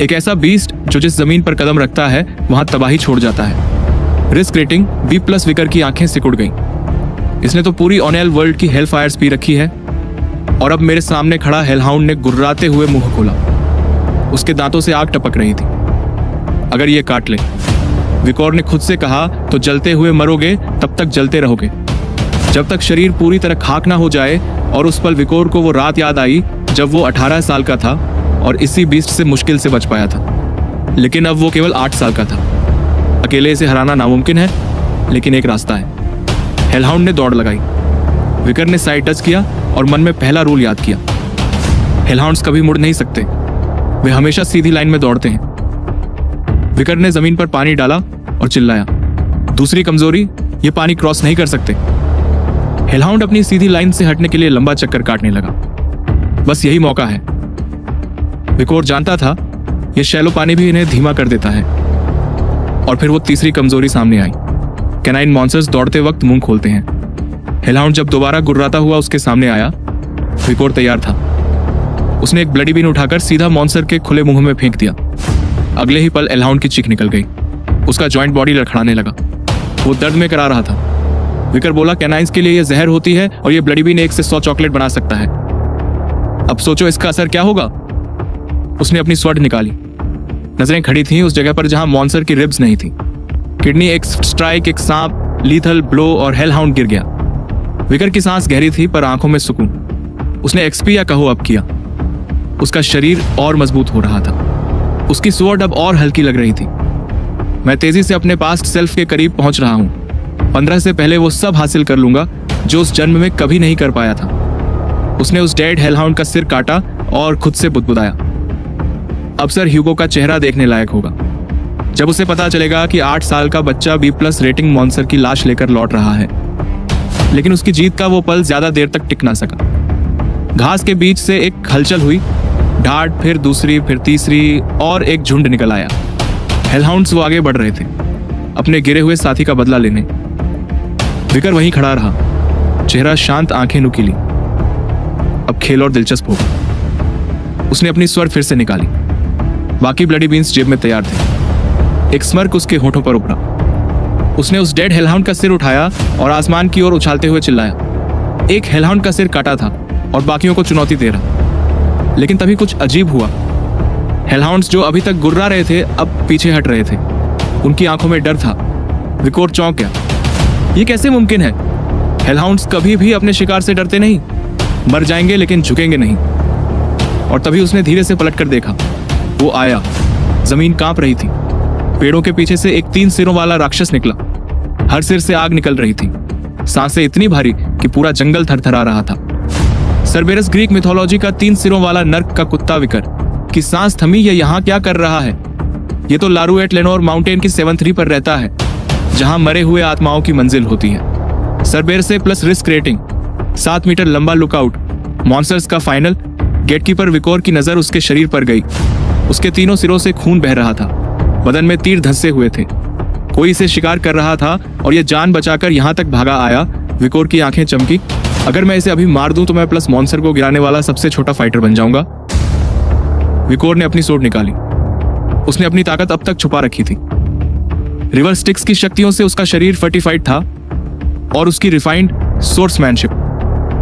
एक ऐसा बीस्ट जो जिस जमीन पर कदम रखता है वहां तबाही छोड़ जाता है। रिस्क रेटिंग B+ विकर की आंखें सिकुड़ गईं। इसने तो पूरी ऑनेल वर्ल्ड की हेल फायर्स पी रखी है। और अब मेरे सामने खड़ा हेलहाउंड ने गुर्राते हुए मुंह खोला। उसके दांतों से आग टपक रही थी। अगर ये काट ले, विकोर ने खुद से कहा, तो जलते हुए मरोगे, तब तक जलते रहोगे, जब तक शरीर पूरी तरह खाक ना हो जाए। और उस पल विकोर को वो रात याद आई जब वो 18 साल का था और इसी बीस्ट से मुश्किल से बच पाया था। लेकिन अब वो केवल 8 साल का था। अकेले इसे हराना नामुमकिन है, लेकिन एक रास्ता है। हेलहाउंड ने दौड़ लगाई। विकर ने साइड टच किया और मन में पहला रूल याद किया। हेलहाउंड्स कभी मुड़ नहीं सकते, वे हमेशा सीधी लाइन में दौड़ते हैं। विकर ने जमीन पर पानी डाला और चिल्लाया, दूसरी कमजोरी, ये पानी क्रॉस नहीं कर सकते। हेलहाउंड अपनी सीधी लाइन से हटने के लिए लंबा चक्कर काटने लगा। बस यही मौका है। विकोर जानता था यह शैलो पानी भी इन्हें धीमा कर देता है। और फिर वो तीसरी कमजोरी सामने आई। कैनाइन मॉन्स्टर्स दौड़ते वक्त मुंह खोलते हैं। हेलहाउंड जब दोबारा गुर्राता हुआ उसके सामने आया, विकोर तैयार था। उसने एक ब्लडी बीन उठाकर सीधा मॉन्स्टर के खुले मुंह में फेंक दिया। अगले ही पल हेलहाउंड की चीख निकल गई। उसका जॉइंट बॉडी लड़खड़ाने लगा। वो दर्द में करा रहा था। विकर बोला, कैनाइंस के लिए यह जहर होती है और ये ब्लडी बीन 1 से 100 चॉकलेट बना सकता है। अब सोचो इसका असर क्या होगा। उसने अपनी स्वॉर्ड निकाली। नजरें खड़ी थीं उस जगह पर जहां मॉन्स्टर की रिब्स नहीं थी। किडनी, एक स्ट्राइक, एक सांप, लीथल ब्लो और हेलहाउंड गिर गया। विकर की सांस गहरी थी पर आंखों में सुकून। उसने एक्सपी या कहो अप किया। उसका शरीर और मजबूत हो रहा था। उसकी स्वॉर्ड अब और हल्की लग रही थी। मैं तेजी से अपने पास्ट सेल्फ के करीब पहुंच रहा हूं। 15 से पहले वो सब हासिल कर लूंगा जो उस जन्म में कभी नहीं कर पाया था। उसने उस डेड हेलहाउंड का सिर काटा और खुद से बुदबुदाया, अब सर ह्यूगो का चेहरा देखने लायक होगा जब उसे पता चलेगा कि 8 साल का बच्चा B+ रेटिंग मॉन्स्टर की लाश लेकर लौट रहा है। लेकिन उसकी जीत का वो पल ज्यादा देर तक टिक ना सका। घास के बीच से एक हलचल हुई, ढाड, फिर दूसरी, फिर तीसरी, और एक झुंड निकल आया। हेलहाउंड्स वो आगे बढ़ रहे थे, अपने गिरे हुए साथी का बदला लेने। विकर वहीं खड़ा रहा, चेहरा शांत, आंखें नुकीली। अब खेल और दिलचस्प होगा। उसने अपनी स्वर फिर से निकाली। बाकी ब्लडी बीन्स जेब में तैयार थे। एक स्मर्क उसके होठों पर उभरा। उसने उस डेड हेलहाउंड का सिर उठाया और आसमान की ओर उछालते हुए चिल्लाया। एक हेलहाउंड का सिर काटा था और बाकियों को चुनौती दे रहा। लेकिन तभी कुछ अजीब हुआ। हेलहाउंड्स जो अभी तक गुर्रा रहे थे अब पीछे हट रहे थे। उनकी आंखों में डर था। विकोर चौंक गया। ये कैसे मुमकिन है? हेलहाउंड्स कभी भी अपने शिकार से डरते नहीं। मर जाएंगे लेकिन झुकेंगे नहीं। और तभी उसने धीरे से पलट कर देखा। वो आया। जमीन कांप रही थी। पेड़ों के पीछे से एक 3 सिरों वाला राक्षस निकला। हर सिर से आग निकल रही थी। सांसें इतनी भारी कि पूरा जंगल थरथरा रहा था। सर्बेरस ग्रीक मिथोलॉजी का 3 सिरों वाला नर्क का कुत्ता विकर की सांस थमी। ये यहाँ क्या कर रहा है? ये तो लारूएट लेनोर माउंटेन की 7-3 पर रहता है, जहां मरे हुए आत्माओं की मंजिल होती है। सर्बेरसे प्लस रिस्क रेटिंग, 7 मीटर लंबा लुकआउट, मॉन्स्टर्स का फाइनल। गेटकीपर विकोर की नजर उसके शरीर पर गई। उसके तीनों सिरों से खून बह रहा था। बदन में तीर धंसे हुए थे। कोई इसे शिकार कर रहा था और यह जान बचाकर यहां तक भागा आया। विकोर की आंखें चमकी। अगर मैं इसे अभी मार दूं तो मैं प्लस मॉन्स्टर को गिराने वाला सबसे छोटा फाइटर बन जाऊंगा। विकोर ने अपनी सोर्ड निकाली। उसने अपनी ताकत अब तक छुपा रखी थी। रिवर स्टिक्स की शक्तियों से उसका शरीर फर्टिफाइड था और उसकी रिफाइंड सोर्समैनशिप,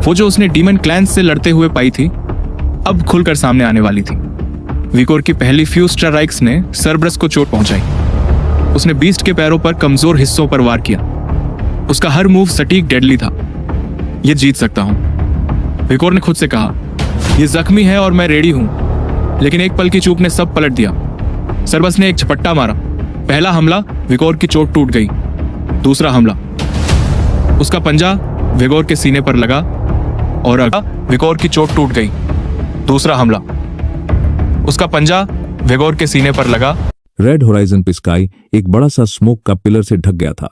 वो जो उसने डीमन क्लैंस से लड़ते हुए पाई थी, अब खुलकर सामने आने वाली थी। विकोर की पहली फ्यू स्ट्राइक्स ने सर्बरस को चोट पहुंचाई। उसने बीस्ट के पैरों पर कमजोर हिस्सों पर वार किया। उसका हर मूव सटीक डेडली था। यह जीत सकता हूं, विकोर ने खुद से कहा। यह जख्मी है और मैं रेडी हूं। लेकिन एक पल की चूक ने सब पलट दिया। सर्बस ने एक झपट्टा मारा। पहला हमला, विकोर की चोट टूट गई। दूसरा हमला, उसका पंजा विकोर के सीने पर लगा और विगोर की चोट टूट गई। दूसरा हमला, उसका पंजा विगोर के सीने पर लगा। रेड होराइजन पे स्काई एक बड़ा सा स्मोक का पिलर से ढक गया था।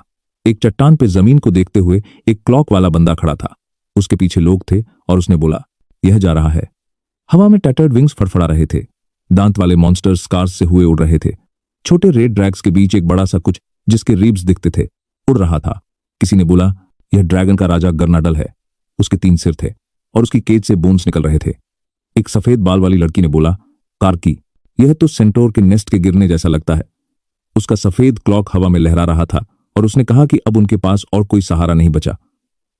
एक चट्टान पे जमीन को देखते हुए एक क्लॉक वाला बंदा खड़ा था। उसके पीछे लोग थे और उसने बोला, यह जा रहा है। हवा में टैटर्ड विंग्स फड़फड़ा रहे थे। दांत वाले मॉन्स्टर्स स्कार्स से हुए उड़ रहे थे। छोटे रेड ड्रैग्स के बीच एक बड़ा सा कुछ जिसके रिब्स दिखते थे उड़ रहा था। किसी ने बोला, यह ड्रैगन का राजा गर्नाडल है। उसके 3 सिर थे और उसकी केज से बोन्स निकल रहे थे। एक सफेद बाल वाली लड़की ने बोला, कार्की, यह तो सेंटोर के नेस्ट के गिरने जैसा लगता है। उसका सफेद क्लॉक हवा में लहरा रहा था और उसने कहा कि अब उनके पास और कोई सहारा नहीं बचा।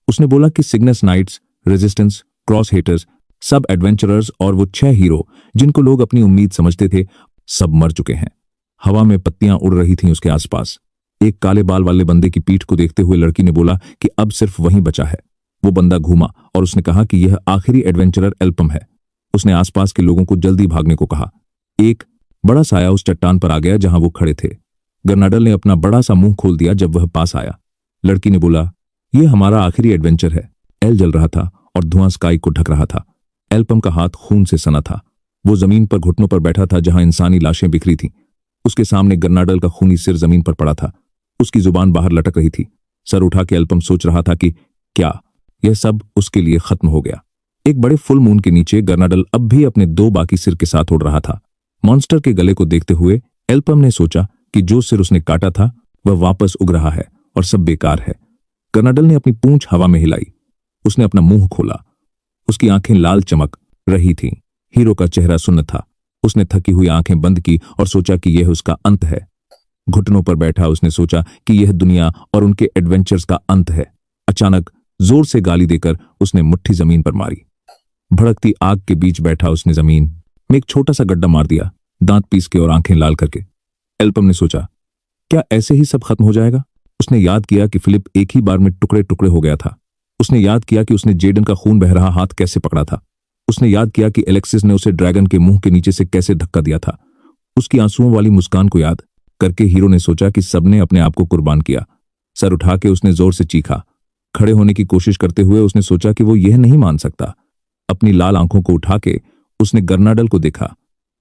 उसने बोला कि Cygnus knights, resistance, cross haters, सब एडवेंचरर्स और वो 6 हीरो जिनको लोग अपनी उम्मीद समझते थे, सब मर चुके हैं। हवा में पत्तियां उड़ रही थीं उसके आसपास। एक काले बाल वाले बंदे की पीठ को देखते हुए लड़की ने बोला कि अब सिर्फ वही बचा है। वो बंदा घूमा और उसने कहा कि यह आखिरी एडवेंचरर एल्पम है। उसने आसपास के लोगों को जल्दी भागने को कहा। एक बड़ा साया उस चट्टान पर आ गया जहां वो खड़े थे। गर्नाडल ने अपना बड़ा सा मुंह खोल दिया जब वह पास आया। लड़की ने बोला, यह हमारा आखिरी एडवेंचर है। एल जल रहा था और धुआं स्काई को ढक रहा था। एल्पम का हाथ खून से सना था। वो जमीन पर घुटनों पर बैठा था जहां इंसानी लाशें बिखरी थीं। उसके सामने गर्नाडल का खूनी सिर जमीन पर पड़ा था। उसकी जुबान बाहर लटक रही थी। सर उठा के एल्पम सोच रहा था कि क्या यह सब उसके लिए खत्म हो गया। एक बड़े फुल मून के नीचे गर्नाडल अब भी अपने 2 बाकी सिर के साथ उड़ रहा था। मॉन्स्टर के गले को देखते हुए एल्पम ने सोचा कि जो सिर उसने काटा था वह वापस उग रहा है और सब बेकार है। गर्नाडल ने अपनी पूंछ हवा में हिलाई। उसने अपना मुंह खोला। उसकी आंखें लाल चमक रही थीं। हीरो का चेहरा सुन्न था। उसने थकी हुई आंखें बंद की और सोचा कि यह उसका अंत है। घुटनों पर बैठा उसने सोचा कि यह दुनिया और उनके एडवेंचर्स का अंत है। अचानक जोर से गाली देकर उसने मुट्ठी जमीन पर मारी। भड़कती आग के बीच बैठा उसने जमीन में एक छोटा सा गड्ढा मार दिया, दांत पीस के और आंखें लाल करके। एल्पम ने सोचा, क्या ऐसे ही सब खत्म हो जाएगा? उसने याद किया कि फिलिप एक ही बार में टुकड़े टुकड़े हो गया था। उसने याद किया कि उसने जेडन का खून बह रहा हाथ कैसे पकड़ा था। उसने याद किया कि एलेक्सिस ने उसे ड्रैगन के मुंह के नीचे से कैसे धक्का दिया था। उसकी आंसुओं वाली मुस्कान को याद करके हीरो ने सोचा कि सबने अपने आप को कुर्बान किया। सर उठा के उसने जोर से चीखा। खड़े होने की कोशिश करते हुए उसने सोचा कि वो यह नहीं मान सकता। अपनी लाल आंखों को उठा के उसने गर्नाडल को देखा,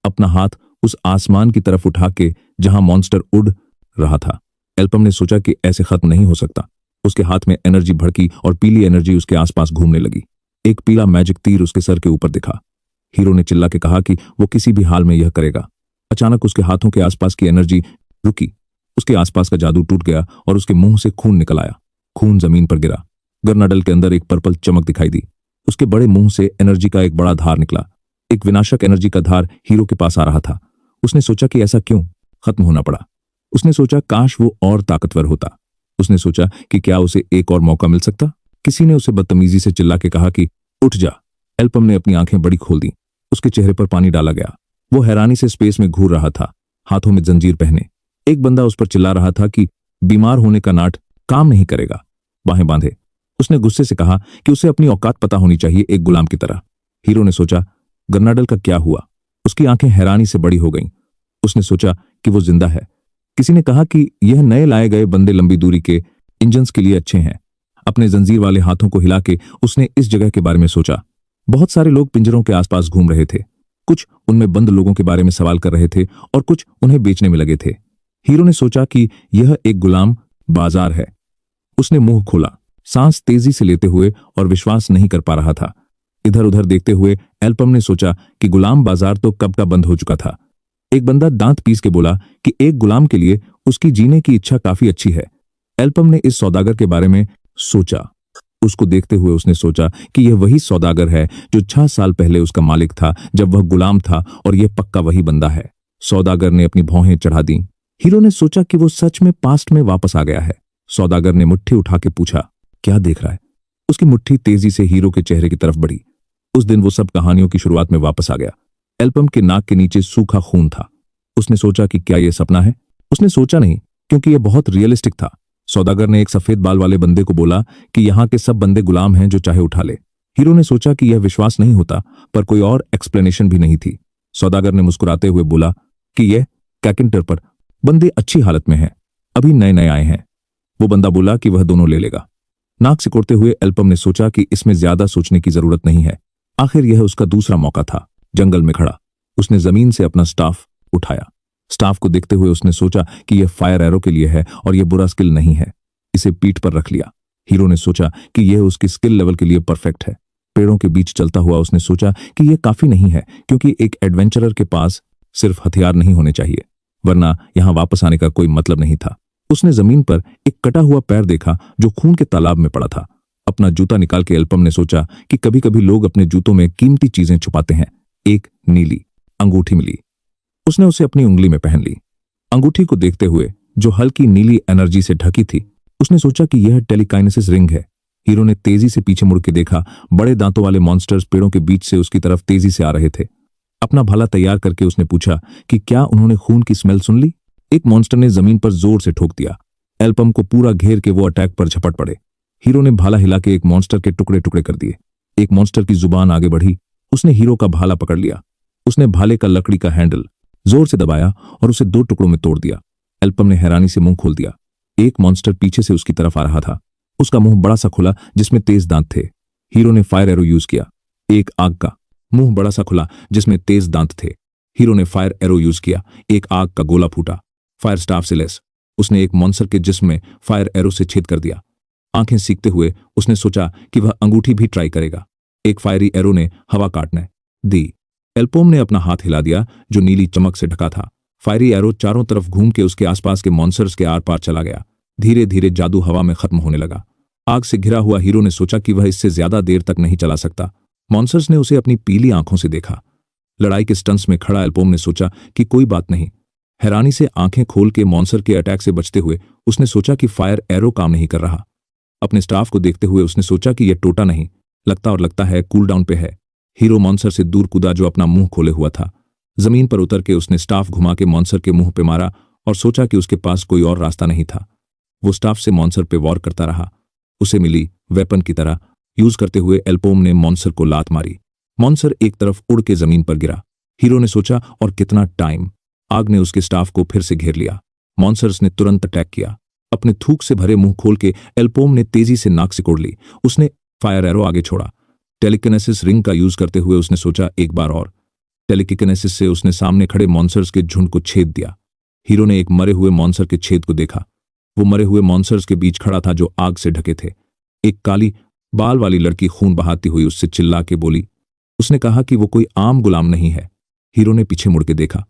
अपना हाथ उस आसमान की तरफ उठा के जहां मॉन्स्टर उड़ रहा था। एल्पम ने सोचा कि ऐसे खत्म नहीं हो सकता। उसके हाथ में एनर्जी भड़की और पीली एनर्जी उसके आसपास घूमने लगी। एक पीला मैजिक तीर उसके सर के ऊपर दिखा। हीरो ने चिल्ला के कहा कि वो किसी भी हाल में यह करेगा। अचानक उसके हाथों के आसपास की एनर्जी रुकी। उसके आसपास का जादू टूट गया और उसके मुंह से खून निकल आया। खून जमीन पर गिरा। गर्नाडल के अंदर एक पर्पल चमक दिखाई दी। उसके बड़े मुंह से एनर्जी का एक बड़ा धार निकला। एक विनाशक एनर्जी का धार हीरो के पास आ रहा था। उसने सोचा कि ऐसा क्यों खत्म होना पड़ा। उसने सोचा काश वो और ताकतवर होता। उसने सोचा कि क्या उसे एक और मौका मिल सकता। किसी ने उसे बदतमीजी से चिल्ला के कहा कि उठ जा। एल्पम ने अपनी आंखें बड़ी खोल दी। उसके चेहरे पर पानी डाला गया। वो हैरानी से स्पेस में घूर रहा था, हाथों में जंजीर पहने। एक बंदा उस पर चिल्ला रहा था कि बीमार होने का नाट काम नहीं करेगा, बाहें बांधे। उसने गुस्से से कहा कि उसे अपनी औकात पता होनी चाहिए, एक गुलाम की तरह। हीरो ने सोचा गर्नाडल का क्या हुआ। उसकी आंखें हैरानी से बड़ी हो गईं। उसने सोचा कि वो जिंदा है। किसी ने कहा कि यह नए लाए गए बंदे लंबी दूरी के इंजन्स के लिए अच्छे हैं। अपने जंजीर वाले हाथों को हिला के उसने इस जगह के बारे में सोचा। बहुत सारे लोग पिंजरों के आसपास घूम रहे थे। कुछ उनमें बंद लोगों के बारे में सवाल कर रहे थे और कुछ उन्हें बेचने में लगे थे। हीरो ने सोचा कि यह एक गुलाम बाजार है। उसने मुंह खोला, सांस तेजी से लेते हुए, और विश्वास नहीं कर पा रहा था। इधर उधर देखते हुए एल्पम ने सोचा कि गुलाम बाजार तो कब का बंद हो चुका था। एक बंदा दांत पीस के बोला कि एक गुलाम के लिए उसकी जीने की इच्छा काफी अच्छी है। एल्पम ने इस सौदागर के बारे में सोचा। उसको देखते हुए उसने सोचा कि यह वही सौदागर है जो 6 साल पहले उसका मालिक था जब वह गुलाम था, और यह पक्का वही बंदा है। सौदागर ने अपनी भौहें चढ़ा दी। हीरो ने सोचा कि वो सच में पास्ट में वापस आ गया है। सौदागर ने मुट्ठी उठा के पूछा, क्या देख रहा है? उसकी मुट्ठी तेजी से हीरो के चेहरे की तरफ बढ़ी। उस दिन वो सब कहानियों की शुरुआत में वापस आ गया। एल्पम के नाक के नीचे सूखा खून था। उसने सोचा कि क्या यह सपना है? उसने सोचा नहीं, क्योंकि यह बहुत रियलिस्टिक था। सौदागर ने एक सफेद बाल वाले बंदे को बोला कि यहाँ के सब बंदे गुलाम हैं जो चाहे उठा ले। हीरो ने सोचा कि यह विश्वास नहीं होता, पर कोई और एक्सप्लेनेशन भी नहीं थी। सौदागर ने मुस्कुराते हुए बोला कि यह कैकिंटर पर बंदे अच्छी हालत में हैं, अभी नए नए आए हैं। वो बंदा बोला कि वह दोनों ले लेगा। नाक सिकोड़ते हुए एल्पम ने सोचा कि इसमें ज्यादा सोचने की जरूरत नहीं है। आखिर यह उसका दूसरा मौका था। जंगल में खड़ा उसने जमीन से अपना स्टाफ उठाया। स्टाफ को देखते हुए उसने सोचा कि यह फायर एरो के लिए है और यह बुरा स्किल नहीं है। इसे पीठ पर रख लिया। हीरो ने सोचा कि यह उसकी स्किल लेवल के लिए परफेक्ट है। पेड़ों के बीच चलता हुआ उसने सोचा कि यह काफी नहीं है, क्योंकि एक एडवेंचरर के पास सिर्फ हथियार नहीं होने चाहिए, वरना यहां वापस आने का कोई मतलब नहीं था। उसने जमीन पर एक कटा हुआ पैर देखा जो खून के तालाब में पड़ा था। अपना जूता निकाल के एल्पम ने सोचा कि कभी कभी लोग अपने जूतों में कीमती चीजें छुपाते हैं। एक नीली अंगूठी मिली। उसने उसे अपनी उंगली में पहन ली। अंगूठी को देखते हुए, जो हल्की नीली एनर्जी से ढकी थी, उसने सोचा कि यह टेलीकाइनेसिस रिंग है। हीरो ने तेजी से पीछे मुड़ के देखा। बड़े दांतों वाले मॉन्स्टर्स पेड़ों के बीच से उसकी तरफ तेजी से आ रहे थे। अपना भाला तैयार करके उसने पूछा कि क्या उन्होंने खून की स्मेल सुन ली। एक मॉन्स्टर ने जमीन पर जोर से ठोक दिया। एल्पम को पूरा घेर के वो अटैक पर झपट पड़े। हीरो ने भाला हिला के एक मॉन्स्टर के टुकड़े टुकड़े कर दिए। एक मॉन्स्टर की जुबान आगे बढ़ी। उसने हीरो का भाला पकड़ लिया। उसने भाले का लकड़ी का हैंडल जोर से दबाया और उसे 2 टुकड़ों में तोड़ दिया। एल्पम ने हैरानी से मुंह खोल दिया। एक मॉन्स्टर पीछे से उसकी तरफ आ रहा था। उसका मुंह बड़ा सा खुला जिसमें तेज दांत थे। हीरो ने फायर एरो यूज किया। एक आग का मुंह बड़ा सा खुला जिसमें तेज दांत थे। हीरो ने फायर एरो यूज किया। एक आग का गोला फूटा। फायर स्टाफ से लैस उसने एक मॉन्स्टर के जिस्म में फायर एरो से छेद कर दिया। आंखें सीखते हुए उसने सोचा कि वह अंगूठी भी ट्राई करेगा। एक फायरी एरो ने हवा काटने दी। एल्पोम ने अपना हाथ हिला दिया जो नीली चमक से ढका था। फायरी एरो चारों तरफ घूम के उसके आसपास के मॉन्स्टर्स के आर पार चला गया। धीरे धीरे जादू हवा में खत्म होने लगा। आग से घिरा हुआ हीरो ने सोचा कि वह इससे ज्यादा देर तक नहीं चला सकता। मॉन्स्टर्स ने उसे अपनी पीली आंखों से देखा। लड़ाई के स्टंट्स में खड़ा एल्पोम ने सोचा कि कोई बात नहीं। हैरानी से आंखें खोल के मॉन्स्टर के अटैक से बचते हुए उसने सोचा कि फायर एरो काम नहीं कर रहा। अपने स्टाफ को देखते हुए उसने सोचा कि यह टोटा नहीं लगता है कूल डाउन पे है। हीरो मॉन्स्टर से दूर कूदा जो अपना मुंह खोले हुआ था। जमीन पर उतर के उसने स्टाफ घुमा के मॉन्स्टर के मुंह पे मारा और सोचा कि उसके पास कोई और रास्ता नहीं था। वो स्टाफ से मॉन्स्टर पे वॉर करता रहा। उसे मिली वेपन की तरह यूज करते हुए एल्पोम ने मॉन्स्टर को लात मारी। मॉन्स्टर एक तरफ उड़ के जमीन पर गिरा। हीरो ने सोचा और कितना टाइम। आग ने उसके स्टाफ को फिर से घेर लिया। मॉन्स्टर्स ने तुरंत अटैक किया। अपने थूक से भरे मुंह खोल के एल्पोम ने तेजी से नाक सिकोड़ ली। उसने फायर एरो आगे छोड़ा। टेलीकिनेसिस रिंग का यूज करते हुए उसने सोचा एक बार और। टेलीकिनेसिस से उसने सामने खड़े मॉन्स्टर्स के झुंड को छेद दिया। हीरो ने एक मरे हुए मॉन्स्टर के छेद को देखा। वो मरे हुए मॉन्स्टर्स के बीच खड़ा था जो आग से ढके थे। एक काली बाल वाली लड़की खून बहाती हुई उससे चिल्ला के बोली। उसने कहा कि वो कोई आम गुलाम नहीं है। हीरो ने पीछे मुड़ के देखा।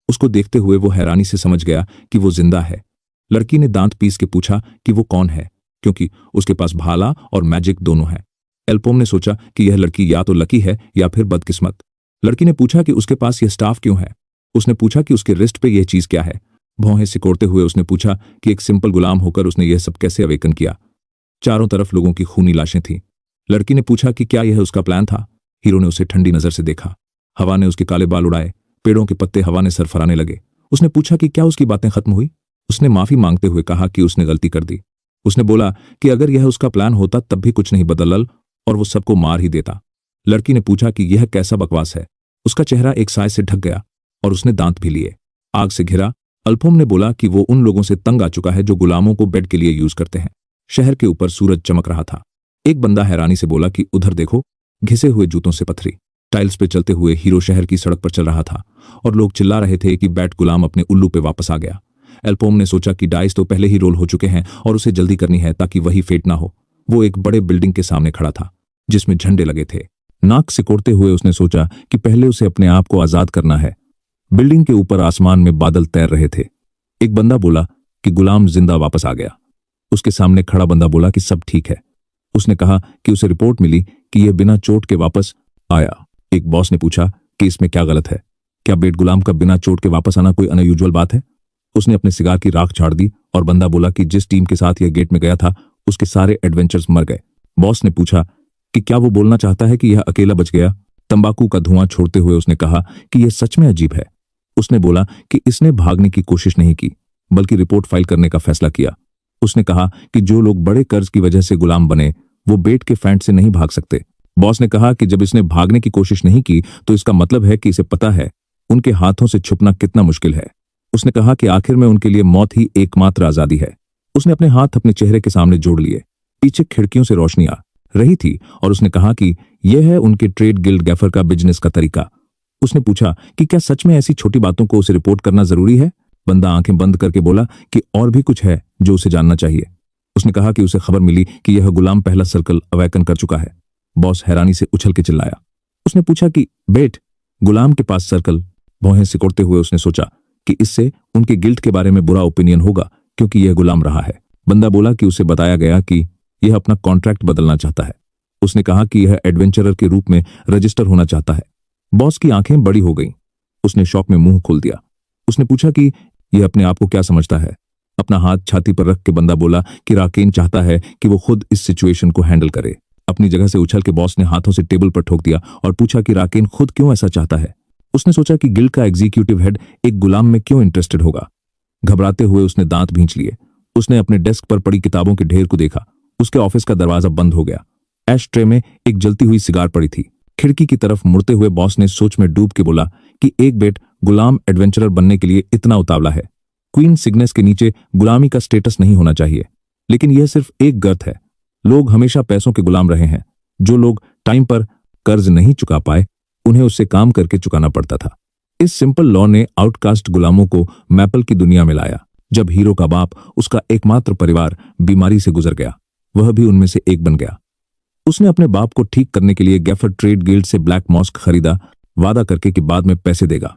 उसको देखते हुए वो हैरानी से समझ गया कि वो जिंदा है। लड़की ने दांत पीस के पूछा कि वो कौन है, क्योंकि उसके पास भाला और मैजिक दोनों है। एल्पोम ने सोचा कि यह लड़की या तो लकी है या फिर बदकिस्मत। लड़की ने पूछा कि उसके पास यह स्टाफ क्यों है। उसने पूछा कि उसके रिस्ट पे यह चीज क्या है। भौहें सिकोड़ते हुए उसने पूछा कि एक सिंपल गुलाम होकर उसने यह सब कैसे अवेकन किया। चारों तरफ लोगों की खूनी लाशें थीं। लड़की ने पूछा कि क्या यह उसका प्लान था। हीरो ने उसे ठंडी नजर से देखा। हवा ने उसके काले बाल उड़ाए। पेड़ों के पत्ते हवा ने सरफराने लगे। उसने पूछा कि क्या उसकी बातें खत्म हुई। उसने माफी मांगते हुए कहा कि उसने गलती कर दी। उसने बोला कि अगर यह उसका प्लान होता तब भी कुछ नहीं बदलल और वो सबको मार ही देता। लड़की ने पूछा कि यह कैसा बकवास है। उसका चेहरा एक साय से ढक गया और उसने दांत भी लिए। आग से घिरा अल्पोम ने बोला कि वो उन लोगों से तंग आ चुका है जो गुलामों को बेड के लिए यूज करते हैं। शहर के ऊपर सूरज चमक रहा था। एक बंदा हैरानी से बोला कि उधर देखो, घिसे हुए जूतों से पत्थरी टाइल्स पे चलते हुए हीरो शहर की सड़क पर चल रहा था और लोग चिल्ला रहे थे कि बैट गुलाम अपने उल्लू पे वापस आ गया। एल्पोम ने सोचा कि डाइस तो पहले ही रोल हो चुके हैं और उसे जल्दी करनी है ताकि वही फेट ना हो। वो एक बड़े बिल्डिंग के सामने खड़ा था जिसमें झंडे लगे थे। नाक सिकोड़ते हुए उसने सोचा कि पहले उसे अपने आप को आजाद करना है। बिल्डिंग के ऊपर आसमान में बादल तैर रहे थे। एक बंदा बोला कि गुलाम जिंदा वापस आ गया। उसके सामने खड़ा बंदा बोला कि सब ठीक है। उसने कहा कि उसे रिपोर्ट मिली कि यह बिना चोट के वापस आया। एक बॉस ने पूछा कि इसमें क्या गलत है, क्या बेट गुलाम का बिना चोट के वापस आना कोई अनयूजुअल बात है। उसने अपने सिगार की राख झाड़ दी और बंदा बोला कि जिस टीम के साथ यह गेट में गया था उसके सारे एडवेंचर्स मर गए। बॉस ने पूछा कि क्या वो बोलना चाहता है कि यह अकेला बच गया। तंबाकू का धुआं छोड़ते हुए उसने कहा कि यह सच में अजीब है। उसने बोला कि इसने भागने की कोशिश नहीं की बल्कि रिपोर्ट फाइल करने का फैसला किया। उसने कहा कि जो लोग बड़े कर्ज की वजह से गुलाम बने वो बेट के फैंट से नहीं भाग सकते। बॉस ने कहा कि जब इसने भागने की कोशिश नहीं की तो इसका मतलब है कि इसे पता है उनके हाथों से छुपना कितना मुश्किल है। उसने कहा कि आखिर में उनके लिए मौत ही एकमात्र आजादी है। उसने अपने हाथ अपने चेहरे के सामने जोड़ लिए। पीछे खिड़कियों से रोशनी आ रही थी और उसने कहा कि यह है उनके ट्रेड गिल्ड गैफर का बिजनेस का तरीका। उसने पूछा कि क्या सच में ऐसी छोटी बातों को उसे रिपोर्ट करना जरूरी है। बंदा आंखें बंद करके बोला कि और भी कुछ है जो उसे जानना चाहिए। उसने कहा कि उसे खबर मिली कि यह गुलाम पहला सर्कल अवैकन कर चुका है। बॉस हैरानी से उछल के चिल्लाया। उसने पूछा कि बेट, गुलाम के पास सर्कल? भौहें सिकोड़ते हुए उसने सोचा कि इससे उनके गिल्ड के बारे में बुरा ओपिनियन होगा क्योंकि यह गुलाम रहा है। बंदा बोला कि उसे बताया गया कि यह अपना कॉन्ट्रैक्ट बदलना चाहता है। उसने कहा कि यह एडवेंचरर के रूप में रजिस्टर होना चाहता है। बॉस की आंखें बड़ी हो गईं। उसने शौक में मुंह खोल दिया। उसने पूछा कि यह अपने आप को क्या समझता है। अपना हाथ छाती पर रख के बंदा बोला कि राकेन चाहता है कि वो खुद इस सिचुएशन को हैंडल करे। अपनी जगह से उछल के बॉस ने हाथों से टेबल पर ठोक दिया और पूछा कि राकेन खुद क्यों ऐसा चाहता है। उसने सोचा कि गिल्ड का एग्जीक्यूटिव हेड एक गुलाम में क्यों इंटरेस्टेड होगा। घबराते हुए उसने दांत भींच लिए। उसने अपने डेस्क पर पड़ी किताबों के ढेर को देखा। उसके ऑफिस का दरवाजा बंद हो गया। ऐश ट्रे में एक जलती हुई सिगार पड़ी थी। खिड़की की तरफ मुड़ते हुए बॉस ने सोच में डूब के बोला कि एक बेट गुलाम एडवेंचरर बनने के लिए इतना उतावला है। क्वीन सिग्नेस के नीचे गुलामी का स्टेटस नहीं होना चाहिए, लेकिन यह सिर्फ एक गर्त है। लोग हमेशा पैसों के गुलाम रहे हैं। जो लोग टाइम पर कर्ज नहीं चुका पाए उन्हें उससे काम करके चुकाना पड़ता था। इस सिंपल लॉ ने आउटकास्ट गुलामों को मैपल की दुनिया में लाया। जब हीरो का बाप, उसका एकमात्र परिवार, बीमारी से गुजर गया, वह भी उनमें से एक बन गया। उसने अपने बाप को ठीक करने के लिए गैफर ट्रेड गिल्ड से ब्लैक मॉस्क खरीदा, वादा करके कि बाद में पैसे देगा।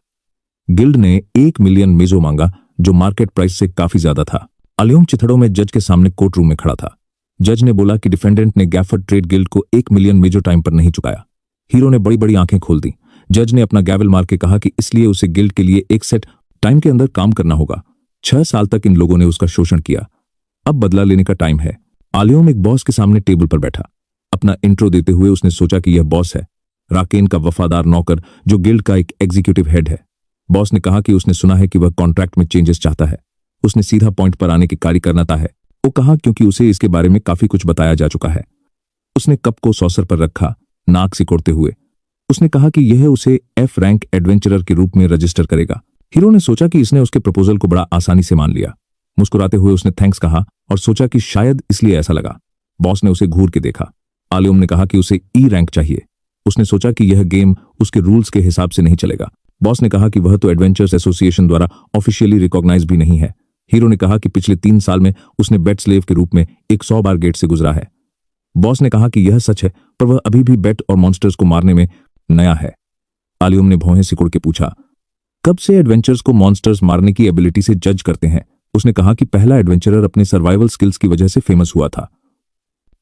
गिल्ड ने 1 मिलियन मेजो मांगा, जो मार्केट प्राइस से काफी ज्यादा था। अलियम चिथड़ों में जज के सामने कोर्ट रूम में खड़ा था। जज ने बोला कि डिफेंडेंट ने गैफर ट्रेड गिल्ड को 1 मिलियन मेजो टाइम पर नहीं चुकाया। हीरो ने बड़ी बड़ी आंखें खोल दी। जज ने अपना गैवल मार के कहा कि इसलिए उसे गिल्ड के लिए एक सेट टाइम के अंदर काम करना होगा। 6 साल तक इन लोगों ने उसका शोषण किया। अब बदला लेने का टाइम है। आलियम एक बॉस के सामने टेबल पर बैठा। अपना इंट्रो देते हुए उसने सोचा कि यह बॉस है, राकेन का वफादार नौकर जो गिल्ड का एक एग्जीक्यूटिव हेड है। बॉस ने कहा कि उसने सुना है कि वह कॉन्ट्रैक्ट में चेंजेस चाहता है। उसने सीधा पॉइंट पर आने की कार्य करना था है। वो कहा क्योंकि उसे इसके बारे में काफी कुछ बताया जा चुका है। उसने कप को सॉसर पर रखा, नाक सिकोड़ते हुए। उसने कहा कि यह उसे एफ रैंक एडवेंचरर के रूप में रजिस्टर करेगा। हीरो ने सोचा कि इसने उसके प्रपोजल को बड़ा आसानी से मान लिया। मुस्कुराते हुए उसने थैंक्स कहा और सोचा कि शायद इसलिए ऐसा लगा। बॉस ने उसे घूर के देखा। आलियम ने कहा कि उसे ई रैंक चाहिए। उसने सोचा कि यह गेम उसके रूल्स के हिसाब से नहीं चलेगा। बॉस ने कहा कि वह तो एडवेंचर्स एसोसिएशन द्वारा ऑफिशियली रिकॉग्नाइज भी नहीं है। हीरो ने कहा कि पिछले 3 साल में उसने बेट स्लेव के रूप में 100 बार गेट से गुजरा है। बॉस ने कहा कि यह सच है, पर वह अभी भी बेट और मॉन्स्टर्स को मारने में नया है। आलियम ने भौहें सिकुड़ के पूछा, कब से एडवेंचर्स को मॉन्स्टर्स मारने की एबिलिटी से जज करते हैं? उसने कहा कि पहला एडवेंचरर अपने सर्वाइवल स्किल्स की वजह से फेमस हुआ था।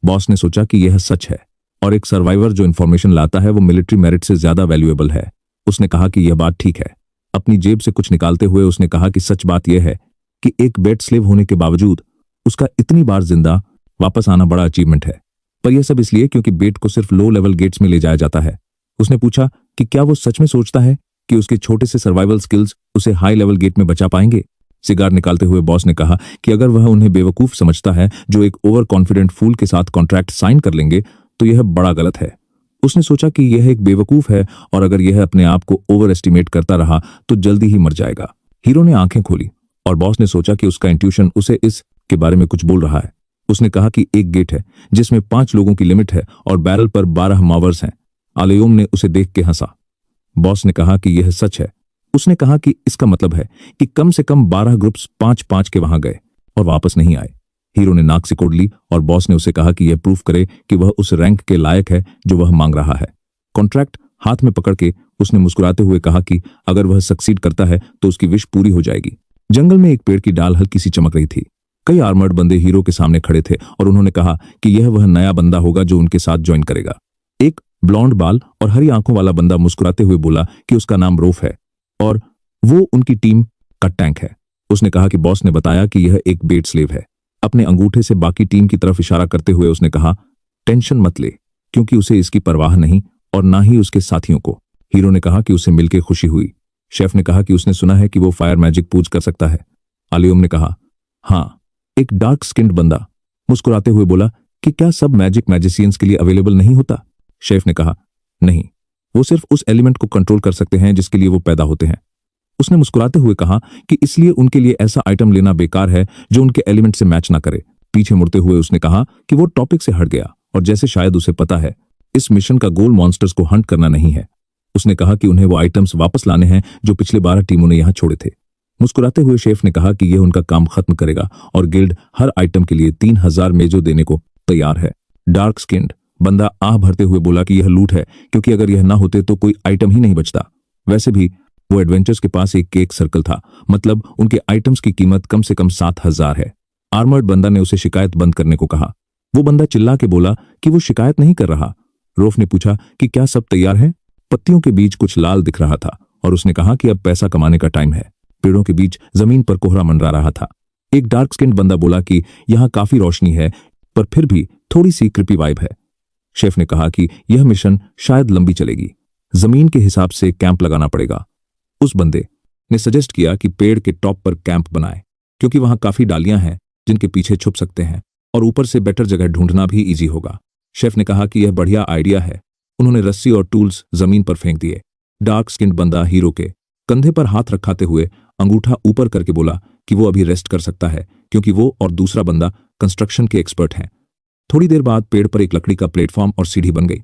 बॉस ने सोचा कि यह सच है और एक सर्वाइवर जो इंफॉर्मेशन लाता है वो मिलिट्री मेरिट से ज्यादा वैल्यूएबल है। उसने कहा कि यह बात ठीक है। अपनी जेब से कुछ निकालते हुए उसने कहा कि सच बात यह है कि एक बेट स्लेव होने के बावजूद उसका इतनी बार जिंदा वापस आना बड़ा अचीवमेंट है। पर यह सब इसलिए क्योंकि बेट को सिर्फ लो लेवल गेट्स में ले जाया जाता है। उसने पूछा कि क्या वो सच में सोचता है कि उसके छोटे से सर्वाइवल स्किल्स उसे हाई लेवल गेट में बचा पाएंगे? सिगार निकालते हुए बॉस ने कहा कि अगर वह उन्हें बेवकूफ समझता है जो एक ओवर कॉन्फिडेंट फूल के साथ कॉन्ट्रैक्ट साइन कर लेंगे तो यह बड़ा गलत है। उसने सोचा कि यह एक बेवकूफ है और अगर यह अपने आप को ओवर एस्टिमेट करता रहा तो जल्दी ही मर जाएगा। हीरो ने आंखें खोली और बॉस ने सोचा कि उसका इंट्यूशन उसे इस के बारे में कुछ बोल रहा है। उसने कहा कि एक गेट है जिसमें 5 लोगों की लिमिट है और बैरल पर 12 मावर्स हैं। आलियम ने उसे देख के हंसा। बॉस ने कहा कि यह सच है। उसने कहा कि इसका मतलब है कि कम से कम 12 ग्रुप्स 5-5 के वहां गए और वापस नहीं आए। हीरो ने नाक सिकोड़ ली और बॉस ने उसे कहा कि यह प्रूफ करे कि वह उस रैंक के लायक है जो वह मांग रहा है। कॉन्ट्रैक्ट हाथ में पकड़ के उसने मुस्कुराते हुए कहा कि अगर वह सक्सीड करता है तो उसकी विश पूरी हो जाएगी। जंगल में एक पेड़ की डाल हल्की सी चमक रही थी। कई आर्मर्ड बंदे हीरो के सामने खड़े थे और उन्होंने कहा कि यह वह नया बंदा होगा जो उनके साथ ज्वाइन करेगा। एक ब्लॉन्ड बाल और हरी आंखों वाला बंदा मुस्कुराते हुए बोला कि उसका नाम रोफ है और वो उनकी टीम का टैंक है। उसने कहा कि बॉस ने बताया कि यह एक बेट स्लेव है। अपने अंगूठे से बाकी टीम की तरफ इशारा करते हुए उसने कहा, टेंशन मत ले, क्योंकि उसे इसकी परवाह नहीं और ना ही उसके साथियों को। हीरो ने कहा कि उसे मिलकर खुशी हुई। शेफ ने कहा कि उसने सुना है कि वो फायर मैजिक पूज कर सकता है। आलियम ने कहा, हाँ। एक डार्क स्किन्ड बंदा मुस्कुराते हुए बोला कि क्या सब मैजिक मैजिशियंस के लिए अवेलेबल नहीं होता? शेफ ने कहा, नहीं, वो सिर्फ उस एलिमेंट को कंट्रोल कर सकते हैं जिसके लिए वो पैदा होते हैं। उसने मुस्कुराते हुए कहा कि इसलिए उनके लिए ऐसा आइटम लेना बेकार है जो उनके एलिमेंट से मैच ना करे। पीछे मुड़ते हुए उसने कहा कि वो टॉपिक से हट गया और जैसे शायद उसे पता है इस मिशन का गोल मॉन्स्टर्स को हंट करना नहीं है। उसने कहा कि उन्हें वो आइटम्स वापस लाने हैं जो पिछले 12 टीमों ने यहां छोड़े थे। मुस्कुराते हुए शेफ ने कहा कि यह उनका काम खत्म करेगा और गिल्ड हर आइटम के लिए 3000 मेजो देने को तैयार है। डार्क स्किन्ड बंदा आह भरते हुए बोला कि यह लूट है, क्योंकि अगर यह ना होते तो कोई आइटम ही नहीं बचता। वैसे भी वो एडवेंचर्स के पास एक केक सर्कल था, मतलब उनके आइटम्स की कीमत कम से कम 7000 है। आर्मर्ड बंदा ने उसे शिकायत बंद करने को कहा। वो बंदा चिल्ला के बोला कि वो शिकायत नहीं कर रहा। रोफ ने पूछा कि क्या सब तैयार है? पत्तियों के बीच कुछ लाल दिख रहा था और उसने कहा कि अब पैसा कमाने का टाइम है। पेड़ों के बीच जमीन पर कोहरा मंडरा रहा था। एक डार्क स्किन्ड बंदा बोला कि यहाँ काफी रोशनी है, पर फिर भी थोड़ी सी क्रिपी वाइब है। शेफ ने कहा कि यह मिशन शायद लंबी चलेगी, जमीन के हिसाब से कैंप लगाना पड़ेगा। उस बंदे ने सजेस्ट किया कि पेड़ के टॉप पर कैंप बनाए, क्योंकि वहां काफी डालियां हैं जिनके पीछे छुप सकते हैं और ऊपर से बेटर जगह ढूंढना भी इजी होगा। शेफ ने कहा कि यह बढ़िया आइडिया है। उन्होंने रस्सी और टूल्स जमीन पर फेंक दिए। डार्क स्किन्ड बंदा हीरो के कंधे पर हाथ रखाते हुए अंगूठा ऊपर करके बोला कि वो अभी रेस्ट कर सकता है, क्योंकि वो और दूसरा बंदा कंस्ट्रक्शन के एक्सपर्ट हैं। थोड़ी देर बाद पेड़ पर एक लकड़ी का प्लेटफॉर्म और सीढ़ी बन गई।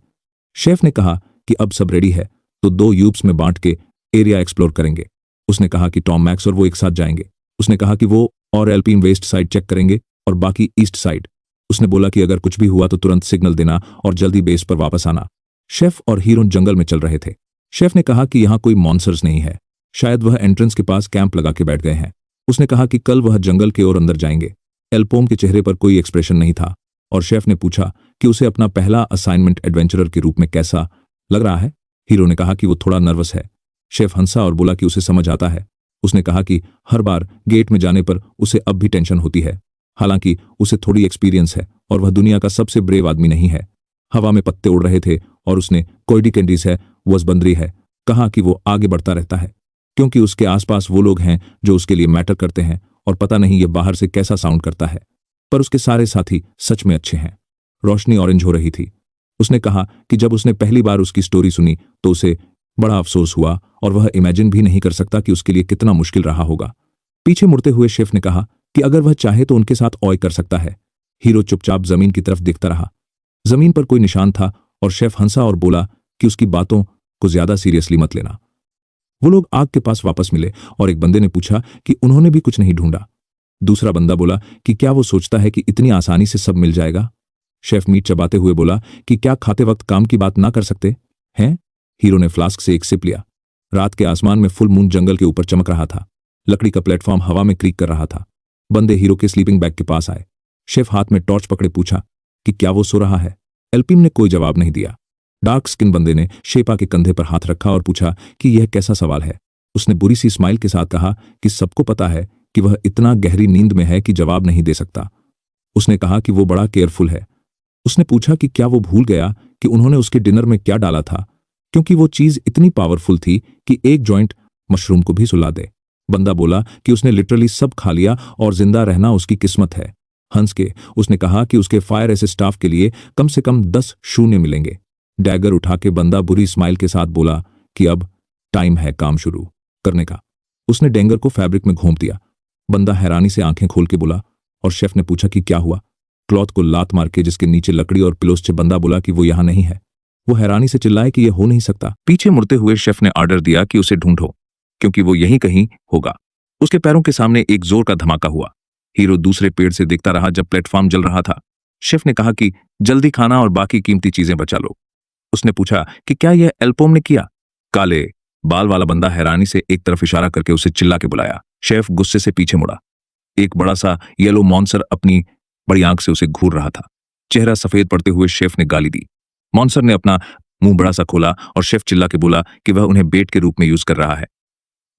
शेफ ने कहा कि अब सब रेडी है तो 2 यूब्स में बांट के एरिया एक्सप्लोर करेंगे। उसने कहा कि टॉम मैक्स और वो एक साथ जाएंगे। उसने कहा कि वो और एल्पिन वेस्ट साइड चेक करेंगे और बाकी ईस्ट साइड। उसने बोला कि अगर कुछ भी हुआ तो तुरंत सिग्नल देना और जल्दी बेस पर वापस आना। शेफ और हीरो जंगल में चल रहे थे। शेफ ने कहा कि यहाँ कोई मॉन्स्टर्स नहीं है, शायद वह एंट्रेंस के पास कैंप लगा के बैठ गए हैं। उसने कहा कि कल वह जंगल के ओर अंदर जाएंगे। एल्पोम के चेहरे पर कोई एक्सप्रेशन नहीं था और शेफ ने पूछा कि उसे अपना पहला असाइनमेंट एडवेंचरर के रूप में कैसा लग रहा है। हीरो ने कहा कि वो थोड़ा नर्वस है। शेफ हंसा और बोला कि उसे समझ आता है। उसने कहा कि हर बार गेट में जाने पर उसे अब भी टेंशन होती है, हालांकि उसे थोड़ी एक्सपीरियंस है और वह दुनिया का सबसे ब्रेव आदमी नहीं है। हवा में पत्ते उड़ रहे थे और उसने कोयडी कैंडीज है, वजबंदरी है, कहा कि वो आगे बढ़ता रहता है, क्योंकि उसके आसपास वो लोग हैं जो उसके लिए मैटर करते हैं और पता नहीं ये बाहर से कैसा साउंड करता है, पर उसके सारे साथी सच में अच्छे हैं। रोशनी ऑरेंज हो रही थी। उसने कहा कि जब उसने पहली बार उसकी स्टोरी सुनी तो उसे बड़ा अफसोस हुआ और वह इमेजिन भी नहीं कर सकता कि उसके लिए कितना मुश्किल रहा होगा। पीछे मुड़ते हुए शेफ ने कहा कि अगर वह चाहे तो उनके साथ ऑय कर सकता है। हीरो चुपचाप जमीन की तरफ देखता रहा। जमीन पर कोई निशान था और शेफ हंसा और बोला कि उसकी बातों को ज्यादा सीरियसली मत लेना। वो लोग आग के पास वापस मिले और एक बंदे ने पूछा कि उन्होंने भी कुछ नहीं ढूंढा। दूसरा बंदा बोला कि क्या वो सोचता है कि इतनी आसानी से सब मिल जाएगा। शेफ मीट चबाते हुए बोला कि क्या खाते वक्त काम की बात ना कर सकते हैं। हीरो ने फ्लास्क से एक सिप लिया। रात के आसमान में फुल मून जंगल के ऊपर चमक रहा था। लकड़ी का प्लेटफॉर्म हवा में क्रीक कर रहा था। बंदे हीरो के स्लीपिंग बैग के पास आए। शेफ हाथ में टॉर्च पकड़े पूछा कि क्या वो सो रहा है। एल्पिन ने कोई जवाब नहीं दिया। डार्क स्किन बंदे ने शेपा के कंधे पर हाथ रखा और पूछा कि यह कैसा सवाल है। उसने बुरी सी स्माइल के साथ कहा कि सबको पता है कि वह इतना गहरी नींद में है कि जवाब नहीं दे सकता। उसने कहा कि वो बड़ा केयरफुल है। उसने पूछा कि क्या वो भूल गया कि उन्होंने उसके डिनर में क्या डाला था, क्योंकि वो चीज इतनी पावरफुल थी कि एक जॉइंट मशरूम को भी सुला दे। बंदा बोला कि उसने लिटरली सब खा लिया और जिंदा रहना उसकी किस्मत है। हंस के उसने कहा कि उसके फायर ऐसे स्टाफ के लिए कम से कम 10 शून्य मिलेंगे। डैगर उठा के बंदा बुरी स्माइल के साथ बोला कि अब टाइम है काम शुरू करने का। उसने डैंगर को फैब्रिक में घोंप दिया। बंदा हैरानी से आंखें खोल के बोला और शेफ ने पूछा कि क्या हुआ। क्लॉथ को लात मार के जिसके नीचे लकड़ी और पिलोस से बंदा बोला कि वो यहां नहीं है। वो हैरानी से चिल्लाए कि यह हो नहीं सकता। पीछे मुड़ते हुए शेफ ने ऑर्डर दिया कि उसे ढूंढो, क्योंकि वो यहीं कहीं होगा। उसके पैरों के सामने एक जोर का धमाका हुआ। हीरो दूसरे पेड़ से देखता रहा जब प्लेटफॉर्म जल रहा था। शेफ ने कहा कि जल्दी खाना और बाकी कीमती चीजें बचा लो। उसने पूछा कि क्या यह एल्पोम ने किया। काले बाल वाला बंदा हैरानी से एक तरफ इशारा करके उसे चिल्ला के बुलाया। शेफ गुस्से से पीछे मुड़ा। एक बड़ा सा येलो मॉन्स्टर अपनी बड़ी आंख से उसे घूर रहा था। चेहरा सफेद पड़ते हुए शेफ ने गाली दी। मॉन्स्टर ने अपना मुंह बड़ा सा खोला और शेफ चिल्ला के बोला कि वह उन्हें बेट के रूप में यूज कर रहा है।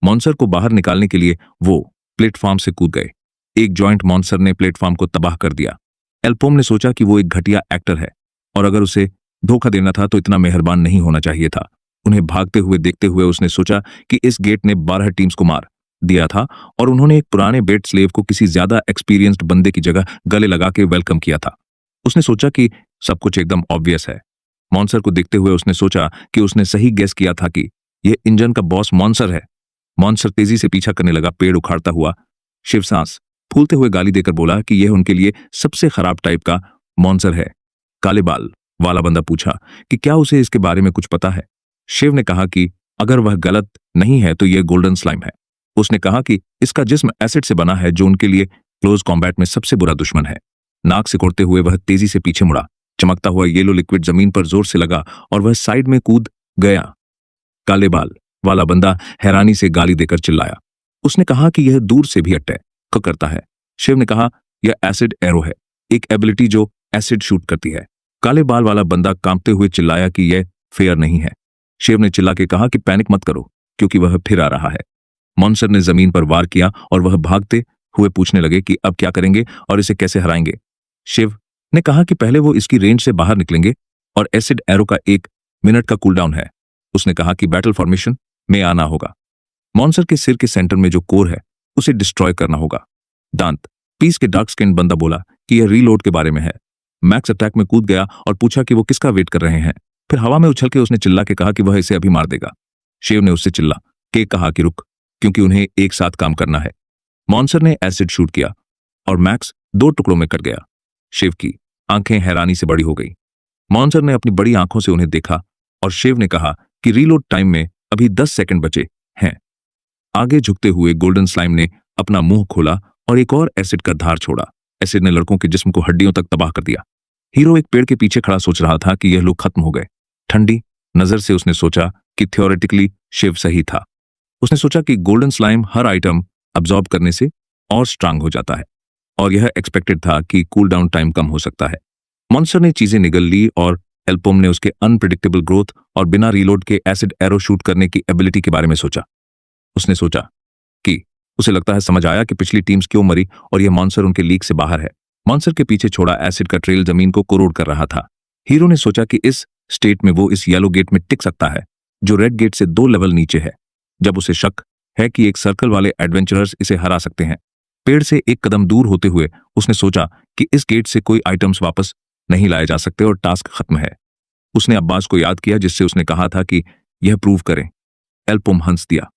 मॉन्स्टर को बाहर निकालने के लिए वो प्लेटफॉर्म से कूद गए। एक जॉइंट मॉन्स्टर ने प्लेटफॉर्म को तबाह कर दिया। एल्पोम ने सोचा कि वो एक घटिया एक्टर है और अगर उसे धोखा देना था तो इतना मेहरबान नहीं होना चाहिए था। उन्हें भागते हुए देखते हुए उसने सोचा कि इस गेट ने 12 टीम्स को मार दिया था और उन्होंने एक पुराने बेट स्लेव को किसी ज्यादा एक्सपीरियंस्ड बंदे की जगह गले लगा के वेलकम किया था। उसने सोचा कि सब कुछ एकदम ऑब्वियस है। मॉन्स्टर को देखते हुए उसने सोचा कि उसने सही गेस किया था कि यह इंजन का बॉस मॉन्स्टर है। मॉन्स्टर तेजी से पीछा करने लगा, पेड़ उखाड़ता हुआ। शिव सांस फूलते हुए गाली देकर बोला कि यह उनके लिए सबसे खराब टाइप का मॉन्स्टर है। काले बाल वाला बंदा पूछा कि क्या उसे इसके बारे में कुछ पता है। शिव ने कहा कि अगर वह गलत नहीं है तो यह गोल्डन स्लाइम है। उसने कहा कि इसका जिस्म एसिड से बना है, जो उनके लिए क्लोज कॉम्बैट में सबसे बुरा दुश्मन है। नाक सिकोड़ते हुए वह तेजी से पीछे मुड़ा। चमकता हुआ येलो लिक्विड जमीन पर जोर से लगा और वह साइड में कूद गया। काले बाल वाला बंदा हैरानी से गाली देकर चिल्लाया। उसने कहा कि यह दूर से भी अटैक करता है। शिव ने कहा यह एसिड एरो है, एक एबिलिटी जो एसिड शूट करती है। काले बाल वाला बंदा कांपते हुए चिल्लाया कि यह फेयर नहीं है। शिव ने चिल्ला के कहा कि पैनिक मत करो, क्योंकि वह फिर आ रहा है। मॉन्स्टर ने जमीन पर वार किया और वह भागते हुए पूछने लगे कि अब क्या करेंगे और इसे कैसे हराएंगे। शिव ने कहा कि पहले वो इसकी रेंज से बाहर निकलेंगे और एसिड एरो का 1 मिनट का कूलडाउन है। उसने कहा कि बैटल फॉर्मेशन में आना होगा। मॉन्स्टर के सिर के सेंटर में जो कोर है उसे डिस्ट्रॉय करना होगा। दांत पीस के डार्क स्किन बंदा बोला कि यह रीलोड के बारे में है। मैक्स अटैक में कूद गया और पूछा कि वो किसका वेट कर रहे हैं। फिर हवा में उछल के उसने चिल्ला के कहा कि वह इसे अभी मार देगा। शिव ने उससे चिल्ला के कहा कि रुक, क्योंकि उन्हें एक साथ काम करना है। मॉन्स्टर ने एसिड शूट किया और मैक्स 2 टुकड़ों में कट गया। शिव की आंखें हैरानी से बड़ी हो गई। मॉन्स्टर ने अपनी बड़ी आंखों से उन्हें देखा और शिव ने कहा कि रीलोड टाइम में अभी 10 सेकंड बचे हैं। आगे झुकते हुए गोल्डन स्लाइम ने अपना मुंह खोला और एक और एसिड का धार छोड़ा। एसिड ने लड़कों के जिस्म को हड्डियों तक तबाह कर दिया। हीरो एक पेड़ के पीछे खड़ा सोच रहा था कि यह लोग खत्म हो गए। ठंडी नजर से उसने सोचा कि थ्योरेटिकली शिव सही था। उसने सोचा कि गोल्डन स्लाइम हर आइटम अब्जॉर्ब करने से और स्ट्रांग हो जाता है और यह एक्सपेक्टेड था कि कूल डाउन टाइम कम हो सकता है। मॉन्स्टर ने चीजें निगल ली और एल्पोम ने उसके अनप्रिडिक्टेबल ग्रोथ और बिना रीलोड के एसिड एरो शूट करने की एबिलिटी के बारे में सोचा। उसने सोचा कि उसे लगता है समझ आया कि पिछली टीम्स क्यों मरी और यह मॉन्स्टर उनके लीग से बाहर है। मॉन्स्टर के पीछे छोड़ा एसिड का ट्रेल जमीन को कोरोड कर रहा था। हीरो ने सोचा कि इस स्टेट में वो इस येलो गेट में टिक सकता है, जो रेड गेट से 2 लेवल नीचे है। जब उसे शक है कि एक सर्कल वाले एडवेंचरर्स इसे हरा सकते हैं। पेड़ से एक कदम दूर होते हुए उसने सोचा कि इस गेट से कोई आइटम्स वापस नहीं लाए जा सकते और टास्क खत्म है। उसने अब्बास को याद किया, जिससे उसने कहा था कि यह प्रूव करें। एल्पोम हंस दिया।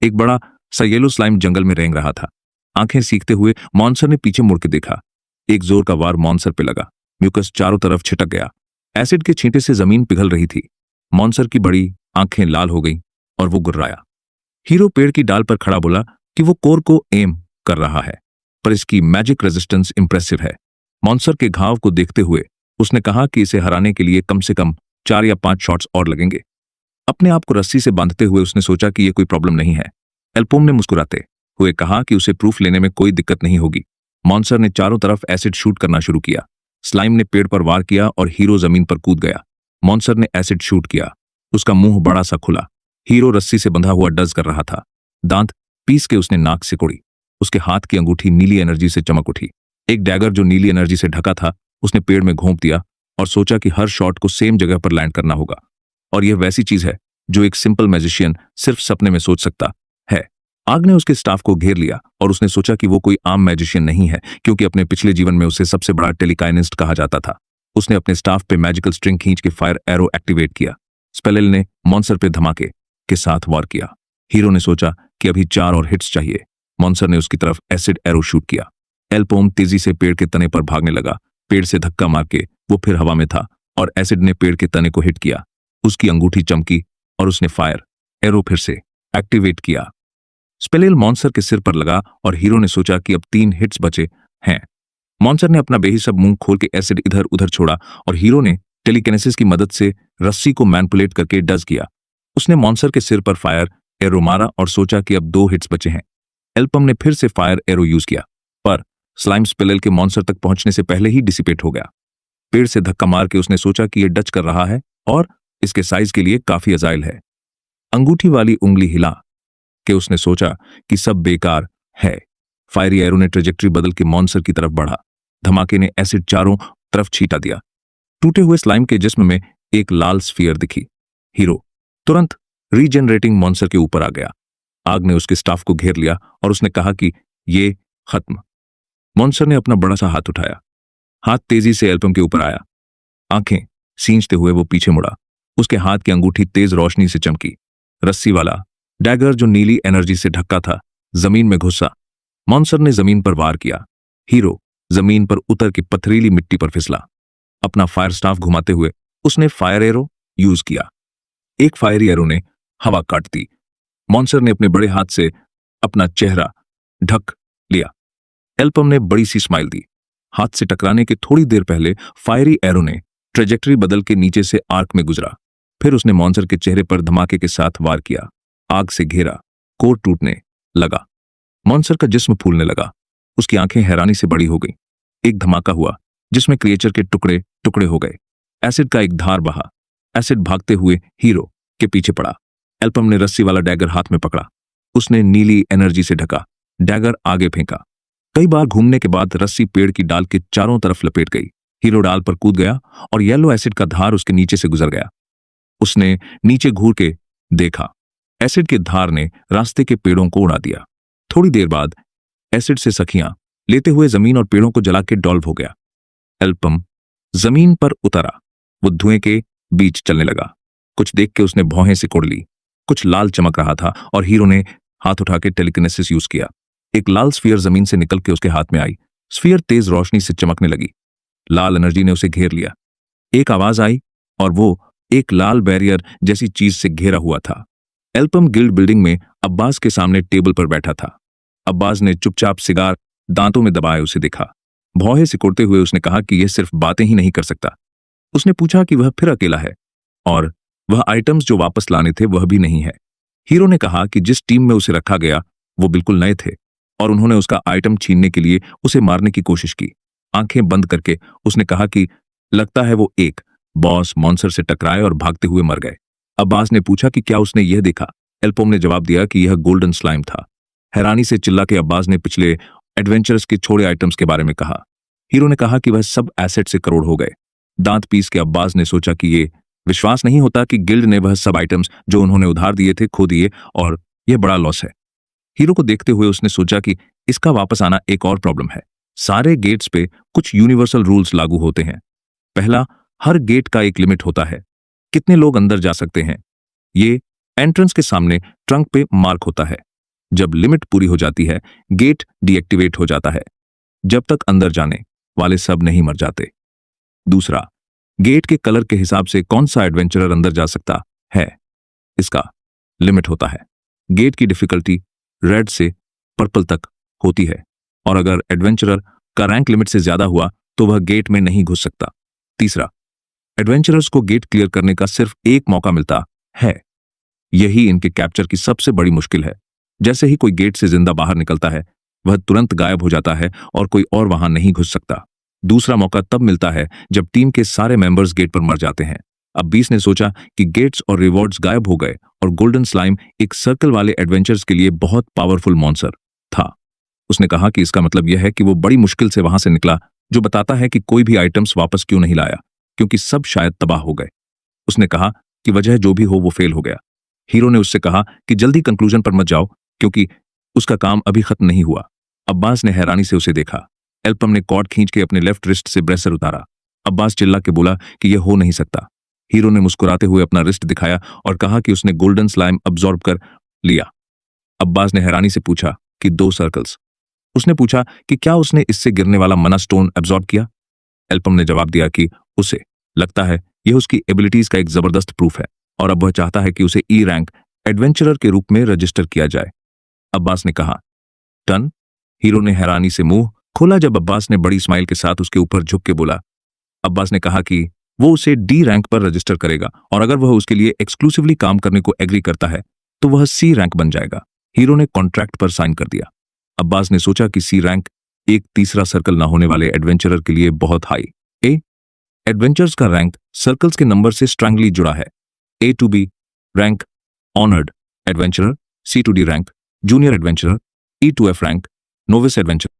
एक बड़ा सा येलो स्लाइम जंगल में रेंग रहा था। आंखें सीखते हुए मॉन्स्टर ने पीछे मुड़ के देखा। एक जोर का वार मॉन्स्टर पे लगा। म्यूकस चारों तरफ छिटक गया। एसिड के छींटे से जमीन पिघल रही थी। मॉन्स्टर की बड़ी आंखें लाल हो गईं और वो गुर्राया। हीरो पेड़ की डाल पर खड़ा बोला कि वो कोर को एम कर रहा है, पर इसकी मैजिक रेजिस्टेंस इंप्रेसिव है। मॉन्स्टर के घाव को देखते हुए उसने कहा कि इसे हराने के लिए कम से कम 4 या 5 शॉट्स और लगेंगे। अपने आप को रस्सी से बांधते हुए उसने सोचा कि यह कोई प्रॉब्लम नहीं है। एल्पोम ने मुस्कुराते हुए कहा कि उसे प्रूफ लेने में कोई दिक्कत नहीं होगी। मॉन्स्टर ने चारों तरफ एसिड शूट करना शुरू किया। स्लाइम ने पेड़ पर वार किया और हीरो जमीन पर कूद गया। मॉन्स्टर ने एसिड शूट किया। उसका मुंह बड़ा सा खुला। हीरो रस्सी से बंधा हुआ डज कर रहा था। दांत पीस के उसने नाक सिकोड़ी। उसके हाथ की अंगूठी नीली एनर्जी से चमक उठी। एक डैगर जो नीली एनर्जी से ढका था उसने पेड़ में घोंप दिया और सोचा कि हर शॉट को सेम जगह पर लैंड करना होगा। और यह वैसी चीज है जो एक सिंपल मैजिशियन सिर्फ सपने में सोच सकता है। आग ने उसके स्टाफ को घेर लिया और उसने सोचा कि वो कोई आम मैजिशियन नहीं है, क्योंकि अपने पिछले जीवन में उसे सबसे बड़ा टेलीकाइनिस्ट कहा जाता था। उसने अपने स्टाफ पे मैजिकल स्ट्रिंग खींच के फायर एरो एक्टिवेट किया। स्पेलेल ने मॉन्स्टर पे धमाके के साथ वार किया। हीरो ने सोचा कि अभी 4 और हिट्स चाहिए। मॉन्स्टर ने उसकी तरफ एसिड एरो शूट किया। एल्पोम तेजी से पेड़ के तने पर भागने लगा। पेड़ से धक्का मार के वो फिर हवा में था और एसिड ने पेड़ के तने को हिट किया। उसकी अंगूठी चमकी और उसने फायर एरो फिर से एक्टिवेट किया। स्पेलेल मॉन्स्टर के सिर पर लगा और हीरो ने सोचा कि अब 3 हिट्स बचे हैं। मॉन्स्टर ने अपना बेहिसाब मुंह खोल के एसिड इधर उधर छोड़ा और हीरो ने टेलीकिनेसिस की मदद से रस्सी को मैनिपुलेट करके डज किया। उसने मॉन्स्टर के सिर पर फायर एरो मारा और सोचा कि अब 2 हिट्स बचे हैं। एल्पम ने फिर से फायर एरो यूज किया, पर स्लाइम स्पेलेल के मॉन्स्टर तक पहुंचने से पहले ही डिसिपेट हो गया। पेड़ से धक्का मार के उसने सोचा कि यह डच कर रहा है और इसके साइज के लिए काफी अजाइल है। अंगूठी वाली उंगली हिला कि उसने सोचा कि सब बेकार है। फायरी एरो ने ट्रेजेक्ट्री बदल के मॉन्स्टर की तरफ बढ़ा। धमाके ने एसिड चारों तरफ छींटा दिया। टूटे हुए स्लाइम के जिस्म में एक लाल स्फीयर दिखी। हीरो तुरंत रीजनरेटिंग मॉन्स्टर के ऊपर आ गया। आग ने उसके स्टाफ को घेर लिया और उसने कहा कि ये खत्म। मॉन्स्टर ने अपना बड़ा सा हाथ उठाया। हाथ तेजी से एल्पम के ऊपर आया। आंखें सींचते हुए वो पीछे मुड़ा। उसके हाथ की अंगूठी तेज रोशनी से चमकी। रस्सी वाला डैगर जो नीली एनर्जी से ढका था जमीन में घुसा मॉन्सर ने जमीन पर वार किया। हीरो जमीन पर उतर के पथरीली मिट्टी पर फिसला। अपना फायर स्टाफ घुमाते हुए उसने फायर एरो यूज किया। एक फायरी एरो ने हवा काट दी। मॉन्सर ने अपने बड़े हाथ से अपना चेहरा ढक लिया। एल्पम ने बड़ी सी स्माइल दी। हाथ से टकराने के थोड़ी देर पहले फायरी एरो ने ट्रेजेक्टरी बदल के नीचे से आर्क में गुजरा। फिर उसने मॉन्सर के चेहरे पर धमाके के साथ वार किया। आग से घेरा, कोर टूटने लगा। मॉन्सर का जिस्म फूलने लगा। उसकी आंखें हैरानी से बड़ी हो गईं। एक धमाका हुआ जिसमें क्रिएचर के टुकड़े टुकड़े हो गए। एसिड का एक धार बहा। एसिड भागते हुए हीरो के पीछे पड़ा। एल्पम ने रस्सी वाला डैगर हाथ में पकड़ा। उसने नीली एनर्जी से ढका, डैगर आगे फेंका। कई बार घूमने के बाद रस्सी पेड़ की डाल के चारों तरफ लपेट गई। हीरो डाल पर कूद गया और येलो एसिड का धार उसके नीचे से गुजर गया। उसने नीचे घूर के देखा। एसिड के धार ने रास्ते के पेड़ों को उड़ा दिया। थोड़ी देर बाद एसिड से सखियां लेते हुए जमीन और पेड़ों को जला के डॉल्व हो गया। एल्पम जमीन पर उतरा। वो धुएं के बीच चलने लगा। कुछ देख के उसने भौहें सिकोड़ ली। कुछ लाल चमक रहा था और हीरो ने हाथ उठा के टेलीकिनेसिस यूज किया। एक लाल स्फीयर जमीन से निकल के उसके हाथ में आई। स्फीयर तेज रोशनी से चमकने लगी। लाल एनर्जी ने उसे घेर लिया। एक आवाज आई और वो एक लाल बैरियर जैसी चीज से घेरा हुआ था। एल्पम गिल्ड बिल्डिंग में अब्बास के सामने टेबल पर बैठा था। अब्बास ने चुपचाप सिगार दांतों में दबाए उसे देखा। भौहें सिकोड़ते हुए उसने कहा कि यह सिर्फ बातें ही नहीं कर सकता। उसने पूछा कि वह फिर अकेला है और वह आइटम्स जो वापस लाने थे वह भी नहीं है। हीरो ने कहा कि जिस टीम में उसे रखा गया वो बिल्कुल नए थे और उन्होंने उसका आइटम छीनने के लिए उसे मारने की कोशिश की। आंखें बंद करके उसने कहा कि लगता है वो एक बॉस मॉन्सर से टकराए और भागते हुए मर गए। अब्बास ने पूछा कि क्या उसने यह देखा। एल्पम ने जवाब दिया कि यह गोल्डन स्लाइम था। हैरानी से चिल्ला के अब्बास ने पिछले एडवेंचरस के छोड़े आइटम्स के बारे में कहा। हीरो ने कहा कि वह सब एसेट से करोड़ हो गए। दांत पीस के अब्बास ने सोचा कि ये विश्वास नहीं होता कि गिल्ड ने वह सब आइटम्स जो उन्होंने उधार दिए थे खो दिए और यह बड़ा लॉस है। हीरो को देखते हुए उसने सोचा कि इसका वापस आना एक और प्रॉब्लम है। सारे गेट्स पे कुछ यूनिवर्सल रूल्स लागू होते हैं। पहला, हर गेट का एक लिमिट होता है, कितने लोग अंदर जा सकते हैं। ये एंट्रेंस के सामने ट्रंक पे मार्क होता है। जब लिमिट पूरी हो जाती है गेट डीएक्टिवेट हो जाता है, जब तक अंदर जाने वाले सब नहीं मर जाते। दूसरा, गेट के कलर के हिसाब से कौन सा एडवेंचरर अंदर जा सकता है, इसका लिमिट होता है। गेट की डिफिकल्टी रेड से पर्पल तक होती है और अगर एडवेंचरर का रैंक लिमिट से ज्यादा हुआ तो वह गेट में नहीं घुस सकता। तीसरा, एडवेंचरर्स को गेट क्लियर करने का सिर्फ एक मौका मिलता है। यही इनके कैप्चर की सबसे बड़ी मुश्किल है। जैसे ही कोई गेट से जिंदा बाहर निकलता है वह तुरंत गायब हो जाता है और कोई और वहां नहीं घुस सकता। दूसरा मौका तब मिलता है जब टीम के सारे मेंबर्स गेट पर मर जाते हैं। अब 20 ने सोचा कि गेट्स और रिवॉर्ड्स गायब हो गए और गोल्डन स्लाइम एक सर्कल वाले एडवेंचर्स के लिए बहुत पावरफुल मॉन्स्टर था। उसने कहा कि इसका मतलब यह है कि वो बड़ी मुश्किल से वहां से निकला, जो बताता है कि कोई भी आइटम्स वापस क्यों नहीं लाया, क्योंकि सब शायद तबाह हो गए। उसने कहा कि वजह जो भी हो वो फेल हो गया। हीरो ने उससे कहा कि जल्दी कंक्लूजन पर मत जाओ क्योंकि उसका काम अभी खत्म नहीं हुआ। अब्बास ने हैरानी से उसे देखा। एल्पम ने कॉर्ड खींच के अपने लेफ्ट रिस्ट से ब्रेसर उतारा। अब्बास चिल्ला के बोला कि यह हो नहीं सकता। हीरो ने मुस्कुराते हुए अपना रिस्ट दिखाया और कहा कि उसने गोल्डन स्लाइम अब्सॉर्ब कर लिया। अब्बास ने हैरानी से पूछा कि 2 सर्कल्स। उसने पूछा कि क्या उसने इससे गिरने वाला मना स्टोन अब्सॉर्ब किया। एल्पम ने जवाब दिया कि उसे लगता है यह उसकी एबिलिटीज का एक जबरदस्त प्रूफ है और अब वह चाहता है कि उसे ई रैंक एडवेंचरर के रूप में रजिस्टर किया जाए। अब्बास ने कहा डन। हीरो ने हैरानी से मुंह खोला जब अब्बास ने बड़ी स्माइल के साथ उसके ऊपर झुक के बोला। अब्बास ने कहा कि वो उसे डी रैंक पर रजिस्टर करेगा और अगर वह उसके लिए एक्सक्लूसिवली काम करने को एग्री करता है तो वह सी रैंक बन जाएगा। हीरो ने कॉन्ट्रैक्ट पर साइन कर दिया। अब्बास ने सोचा कि सी रैंक एक तीसरा सर्कल ना होने वाले एडवेंचरर के लिए बहुत हाई। एडवेंचर्स का रैंक सर्कल्स के नंबर से स्ट्रांगली जुड़ा है। A to B rank honoured adventurer, C to D rank junior adventurer, E to F rank novice adventurer.